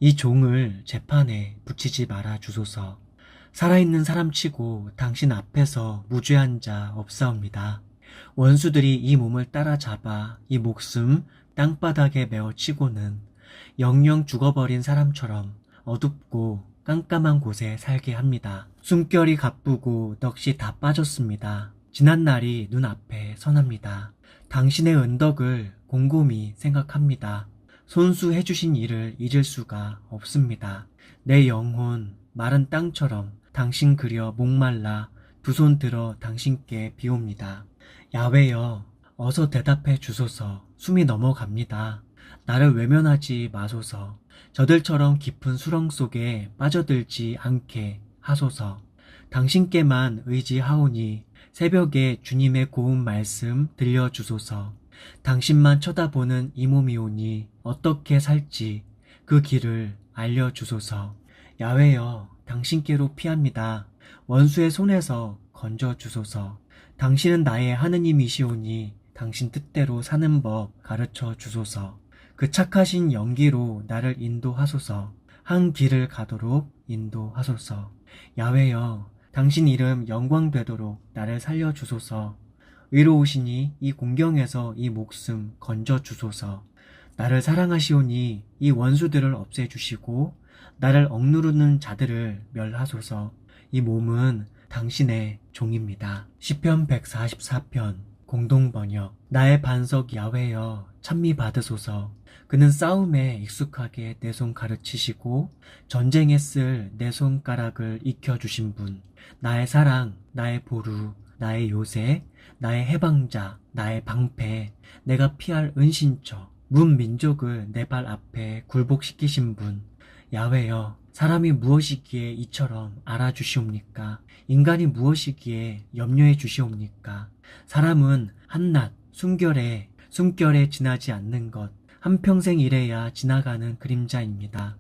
이 종을 재판에 붙이지 말아 주소서. 살아있는 사람치고 당신 앞에서 무죄한 자 없사옵니다. 원수들이 이 몸을 따라잡아 이 목숨 땅바닥에 메어 치고는 영영 죽어버린 사람처럼 어둡고 깜깜한 곳에 살게 합니다. 숨결이 가쁘고 넋이 다 빠졌습니다. 지난 날이 눈앞에 선합니다. 당신의 은덕을 곰곰이 생각합니다. 손수해주신 일을 잊을 수가 없습니다. 내 영혼 마른 땅처럼 당신 그려 목말라 두 손 들어 당신께 비옵니다. 야훼여, 어서 대답해 주소서. 숨이 넘어갑니다. 나를 외면하지 마소서. 저들처럼 깊은 수렁 속에 빠져들지 않게 하소서. 당신께만 의지하오니 새벽에 주님의 고운 말씀 들려주소서. 당신만 쳐다보는 이 몸이오니 어떻게 살지 그 길을 알려주소서. 야훼여, 당신께로 피합니다. 원수의 손에서 건져주소서. 당신은 나의 하느님이시오니 당신 뜻대로 사는 법 가르쳐 주소서. 그 착하신 연기로 나를 인도하소서. 한 길을 가도록 인도하소서. 야훼여, 당신 이름 영광되도록 나를 살려주소서. 의로우시니 이 공경에서 이 목숨 건져주소서. 나를 사랑하시오니 이 원수들을 없애주시고 나를 억누르는 자들을 멸하소서. 이 몸은 당신의 종입니다. 시편 144편 공동번역. 나의 반석 야훼여, 찬미 받으소서. 그는 싸움에 익숙하게 내 손 가르치시고 전쟁에 쓸 내 손가락을 익혀주신 분. 나의 사랑, 나의 보루, 나의 요새, 나의 해방자, 나의 방패, 내가 피할 은신처, 문 민족을 내 발 앞에 굴복시키신 분. 야훼여, 사람이 무엇이기에 이처럼 알아주시옵니까? 인간이 무엇이기에 염려해 주시옵니까? 사람은 한낱 숨결에 지나지 않는 것, 한평생 일해야 지나가는 그림자입니다.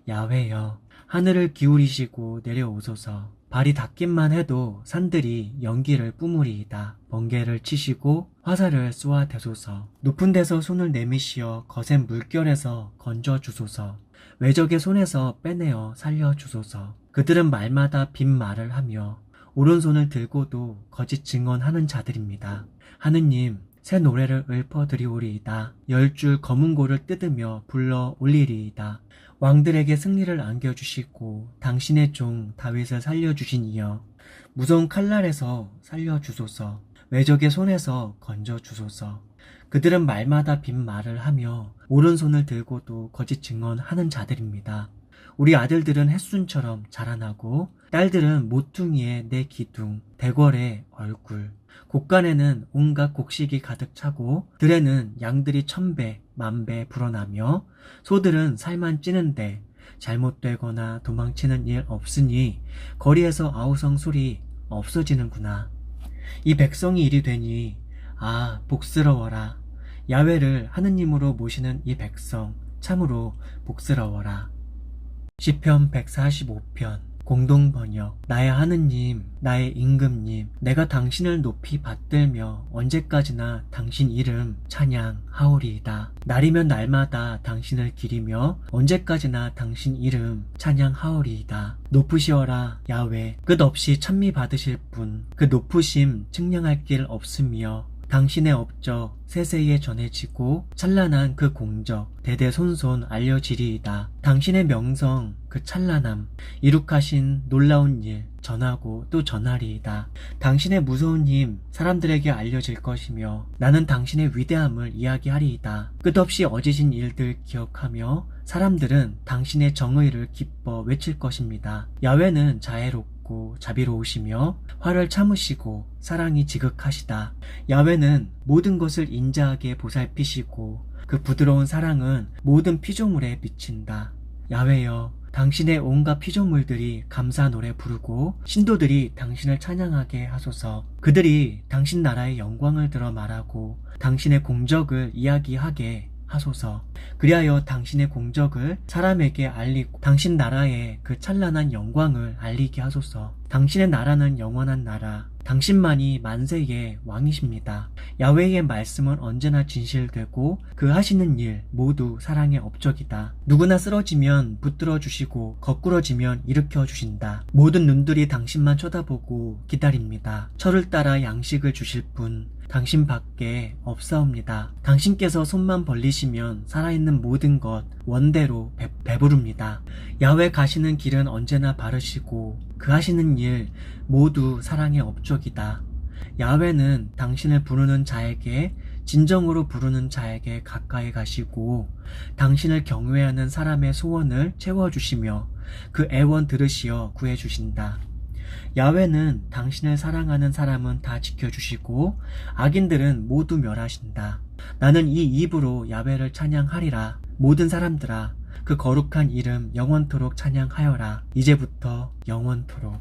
야훼여, 하늘을 기울이시고 내려오소서. 발이 닿기만 해도 산들이 연기를 뿜으리이다. 번개를 치시고 화살을 쏘아대소서. 높은 데서 손을 내미시어 거센 물결에서 건져주소서. 외적의 손에서 빼내어 살려주소서. 그들은 말마다 빈말을 하며 오른손을 들고도 거짓 증언하는 자들입니다. 하느님, 새 노래를 읊어드리오리이다. 10줄 검은 고를 뜯으며 불러 올리리이다. 왕들에게 승리를 안겨주시고 당신의 종 다윗을 살려주신 이여, 무서운 칼날에서 살려주소서. 외적의 손에서 건져주소서. 그들은 말마다 빈말을 하며 오른손을 들고도 거짓 증언하는 자들입니다. 우리 아들들은 햇순처럼 자라나고 딸들은 모퉁이의 내 기둥, 대궐의 얼굴. 곡간에는 온갖 곡식이 가득 차고 들에는 양들이 1000배, 10,000배 불어나며 소들은 살만 찌는데 잘못되거나 도망치는 일 없으니 거리에서 아우성 소리 없어지는구나. 이 백성이 일이 되니 아 복스러워라. 야훼를 하느님으로 모시는 이 백성 참으로 복스러워라. 시편 145편 공동번역. 나의 하느님, 나의 임금님, 내가 당신을 높이 받들며 언제까지나 당신 이름 찬양하오리이다. 날이면 날마다 당신을 기리며 언제까지나 당신 이름 찬양하오리이다. 높으시어라 야훼, 끝없이 찬미 받으실 분, 그 높으심 측량할 길 없으며 당신의 업적 세세에 전해지고 찬란한 그 공적 대대손손 알려지리이다. 당신의 명성 그 찬란함 이룩하신 놀라운 일 전하고 또 전하리이다. 당신의 무서운 힘 사람들에게 알려질 것이며 나는 당신의 위대함을 이야기하리이다. 끝없이 어지신 일들 기억하며 사람들은 당신의 정의를 기뻐 외칠 것입니다. 야훼는 자애롭고 자비로우시며 화를 참으시고 사랑이 지극하시다. 야훼는 모든 것을 인자하게 보살피시고 그 부드러운 사랑은 모든 피조물에 미친다. 야훼여, 당신의 온갖 피조물들이 감사 노래 부르고 신도들이 당신을 찬양하게 하소서. 그들이 당신 나라의 영광을 들어 말하고 당신의 공적을 이야기하게 하소서. 그리하여 당신의 공적을 사람에게 알리고 당신 나라의 그 찬란한 영광을 알리게 하소서. 당신의 나라는 영원한 나라, 당신만이 만세의 왕이십니다. 야훼의 말씀은 언제나 진실되고 그 하시는 일 모두 사랑의 업적이다. 누구나 쓰러지면 붙들어 주시고 거꾸러지면 일으켜 주신다. 모든 눈들이 당신만 쳐다보고 기다립니다. 철을 따라 양식을 주실 분 당신밖에 없사옵니다. 당신께서 손만 벌리시면 살아있는 모든 것 원대로 배부릅니다. 야훼 가시는 길은 언제나 바르시고 그 하시는 일 모두 사랑의 업적이다. 야훼는 당신을 부르는 자에게 진정으로 부르는 자에게 가까이 가시고 당신을 경외하는 사람의 소원을 채워주시며 그 애원 들으시어 구해주신다. 야훼는 당신을 사랑하는 사람은 다 지켜주시고 악인들은 모두 멸하신다. 나는 이 입으로 야훼를 찬양하리라. 모든 사람들아 그 거룩한 이름 영원토록 찬양하여라. 이제부터 영원토록.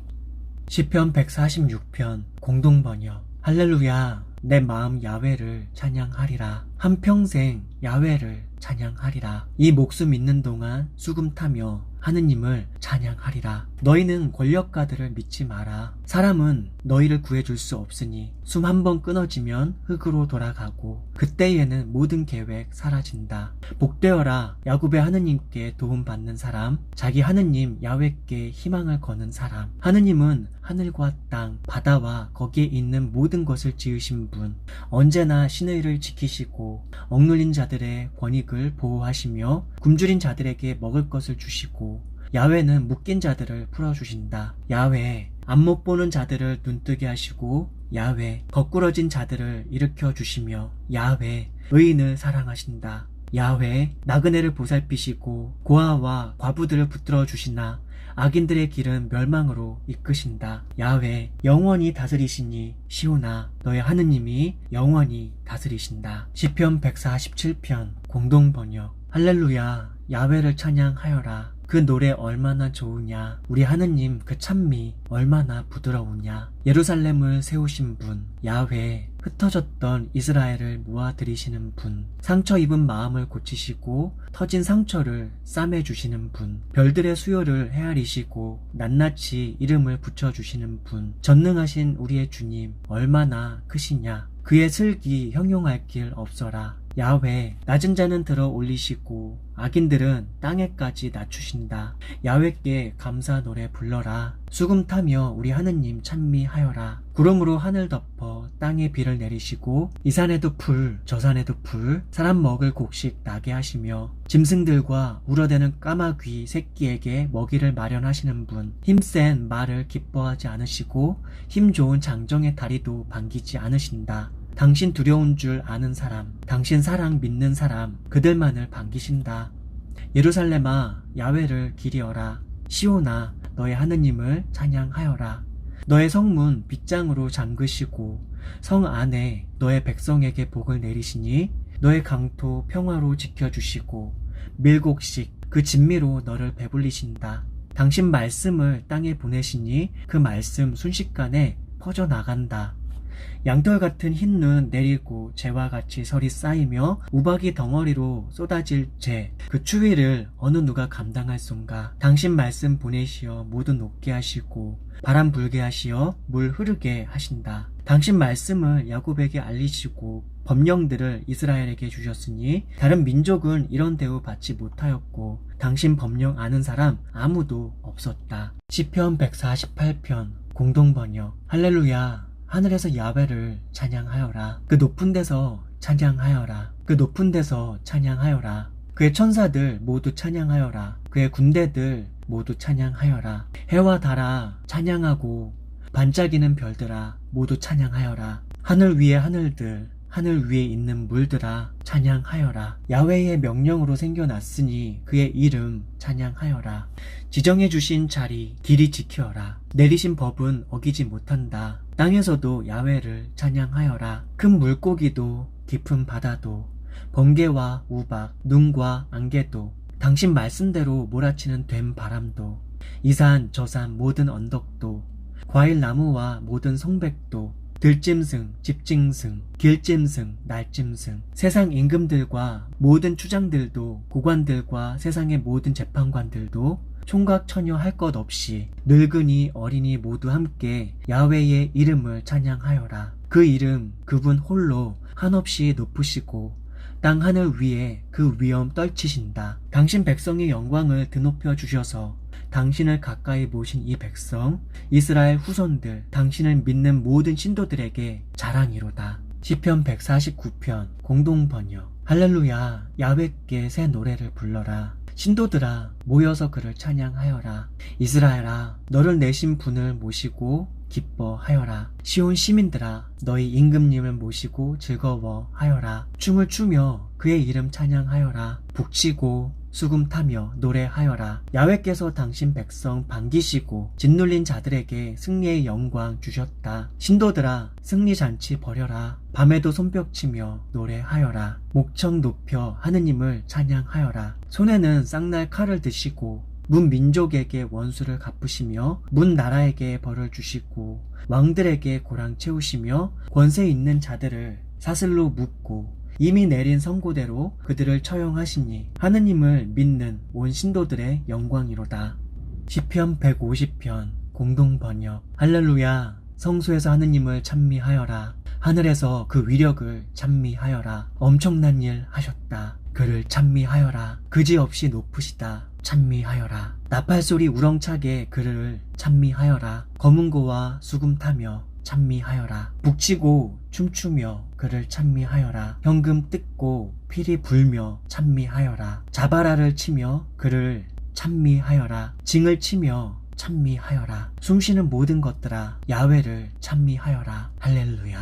시편 146편 공동번역. 할렐루야, 내 마음 야훼를 찬양하리라. 한평생 야훼를 찬양하리라. 이 목숨 있는 동안 수금 타며 하느님을 찬양하리라. 너희는 권력가들을 믿지 마라. 사람은 너희를 구해줄 수 없으니 숨 한 번 끊어지면 흙으로 돌아가고 그때에는 모든 계획 사라진다. 복되어라 야곱의 하느님께 도움받는 사람, 자기 하느님 야훼께 희망을 거는 사람. 하느님은 하늘과 땅, 바다와 거기에 있는 모든 것을 지으신 분, 언제나 신의를 지키시고 억눌린 자들의 권익을 보호하시며 굶주린 자들에게 먹을 것을 주시고 야훼는 묶인 자들을 풀어주신다. 야훼, 앞 못 보는 자들을 눈뜨게 하시고 야훼, 거꾸러진 자들을 일으켜 주시며 야훼, 의인을 사랑하신다. 야훼, 나그네를 보살피시고 고아와 과부들을 붙들어 주시나 악인들의 길은 멸망으로 이끄신다. 야훼, 영원히 다스리시니 시온아, 너의 하느님이 영원히 다스리신다. 시편 147편 공동번역. 할렐루야, 야훼를 찬양하여라. 그 노래 얼마나 좋으냐. 우리 하느님 그 찬미 얼마나 부드러우냐. 예루살렘을 세우신 분, 야훼, 흩어졌던 이스라엘을 모아들이시는 분, 상처 입은 마음을 고치시고 터진 상처를 싸매주시는 분, 별들의 수요를 헤아리시고 낱낱이 이름을 붙여주시는 분, 전능하신 우리의 주님 얼마나 크시냐. 그의 슬기 형용할 길 없어라. 야훼, 낮은 자는 들어 올리시고 악인들은 땅에까지 낮추신다. 야훼께 감사 노래 불러라. 수금 타며 우리 하느님 찬미하여라. 구름으로 하늘 덮어 땅에 비를 내리시고 이 산에도 풀 저 산에도 풀 사람 먹을 곡식 나게 하시며 짐승들과 울어대는 까마귀 새끼에게 먹이를 마련하시는 분, 힘센 말을 기뻐하지 않으시고 힘 좋은 장정의 다리도 반기지 않으신다. 당신 두려운 줄 아는 사람, 당신 사랑 믿는 사람, 그들만을 반기신다. 예루살렘아, 야훼를 기리어라. 시온아, 너의 하느님을 찬양하여라. 너의 성문 빗장으로 잠그시고 성 안에 너의 백성에게 복을 내리시니 너의 강토 평화로 지켜주시고 밀곡식 그 진미로 너를 배불리신다. 당신 말씀을 땅에 보내시니 그 말씀 순식간에 퍼져나간다. 양털 같은 흰 눈 내리고 재와 같이 설이 쌓이며 우박이 덩어리로 쏟아질 재, 그 추위를 어느 누가 감당할 쏜가. 당신 말씀 보내시어 모두 녹게 하시고 바람 불게 하시어 물 흐르게 하신다. 당신 말씀을 야곱에게 알리시고 법령들을 이스라엘에게 주셨으니 다른 민족은 이런 대우 받지 못하였고 당신 법령 아는 사람 아무도 없었다. 시편 148편 공동번역. 할렐루야. 하늘에서 야훼를 찬양하여라. 그 높은 데서 찬양하여라. 그 높은 데서 찬양하여라. 그의 천사들 모두 찬양하여라. 그의 군대들 모두 찬양하여라. 해와 달아 찬양하고 반짝이는 별들아 모두 찬양하여라. 하늘 위의 하늘들, 하늘 위에 있는 물들아 찬양하여라. 야훼의 명령으로 생겨났으니 그의 이름 찬양하여라. 지정해 주신 자리 길이 지켜라. 내리신 법은 어기지 못한다. 땅에서도 야훼를 찬양하여라. 큰 물고기도 깊은 바다도 번개와 우박 눈과 안개도 당신 말씀대로 몰아치는 됨 바람도 이 산 저 산 모든 언덕도 과일나무와 모든 성백도 들짐승 집짐승 길짐승 날짐승 세상 임금들과 모든 추장들도 고관들과 세상의 모든 재판관들도 총각 처녀 할 것 없이 늙은이 어린이 모두 함께 야훼의 이름을 찬양하여라. 그 이름 그분 홀로 한없이 높으시고 땅 하늘 위에 그 위엄 떨치신다. 당신 백성의 영광을 드높여 주셔서 당신을 가까이 모신 이 백성 이스라엘 후손들 당신을 믿는 모든 신도들에게 자랑이로다. 시편 149편 공동번역. 할렐루야. 야훼께 새 노래를 불러라. 신도들아 모여서 그를 찬양하여라. 이스라엘아 너를 내신 분을 모시고 기뻐하여라. 시온 시민들아 너희 임금님을 모시고 즐거워하여라. 춤을 추며 그의 이름 찬양하여라. 북치고 수금 타며 노래하여라. 야훼께서 당신 백성 반기시고 짓눌린 자들에게 승리의 영광 주셨다. 신도들아 승리 잔치 벌여라. 밤에도 손뼉치며 노래하여라. 목청 높여 하느님을 찬양하여라. 손에는 쌍날 칼을 드시고 문 민족에게 원수를 갚으시며 문 나라에게 벌을 주시고 왕들에게 고랑 채우시며 권세 있는 자들을 사슬로 묶고 이미 내린 선고대로 그들을 처형하시니 하느님을 믿는 온 신도들의 영광이로다. 시편 150편 공동번역. 할렐루야. 성소에서 하느님을 찬미하여라. 하늘에서 그 위력을 찬미하여라. 엄청난 일 하셨다. 그를 찬미하여라. 그지없이 높으시다. 찬미하여라. 나팔소리 우렁차게 그를 찬미하여라. 검은고와 수금 타며 찬미하여라. 북치고 춤추며 그를 찬미하여라. 현금 뜯고 피리 불며 찬미하여라. 자바라를 치며 그를 찬미하여라. 징을 치며 찬미하여라. 숨쉬는 모든 것들아 야훼를 찬미하여라. 할렐루야.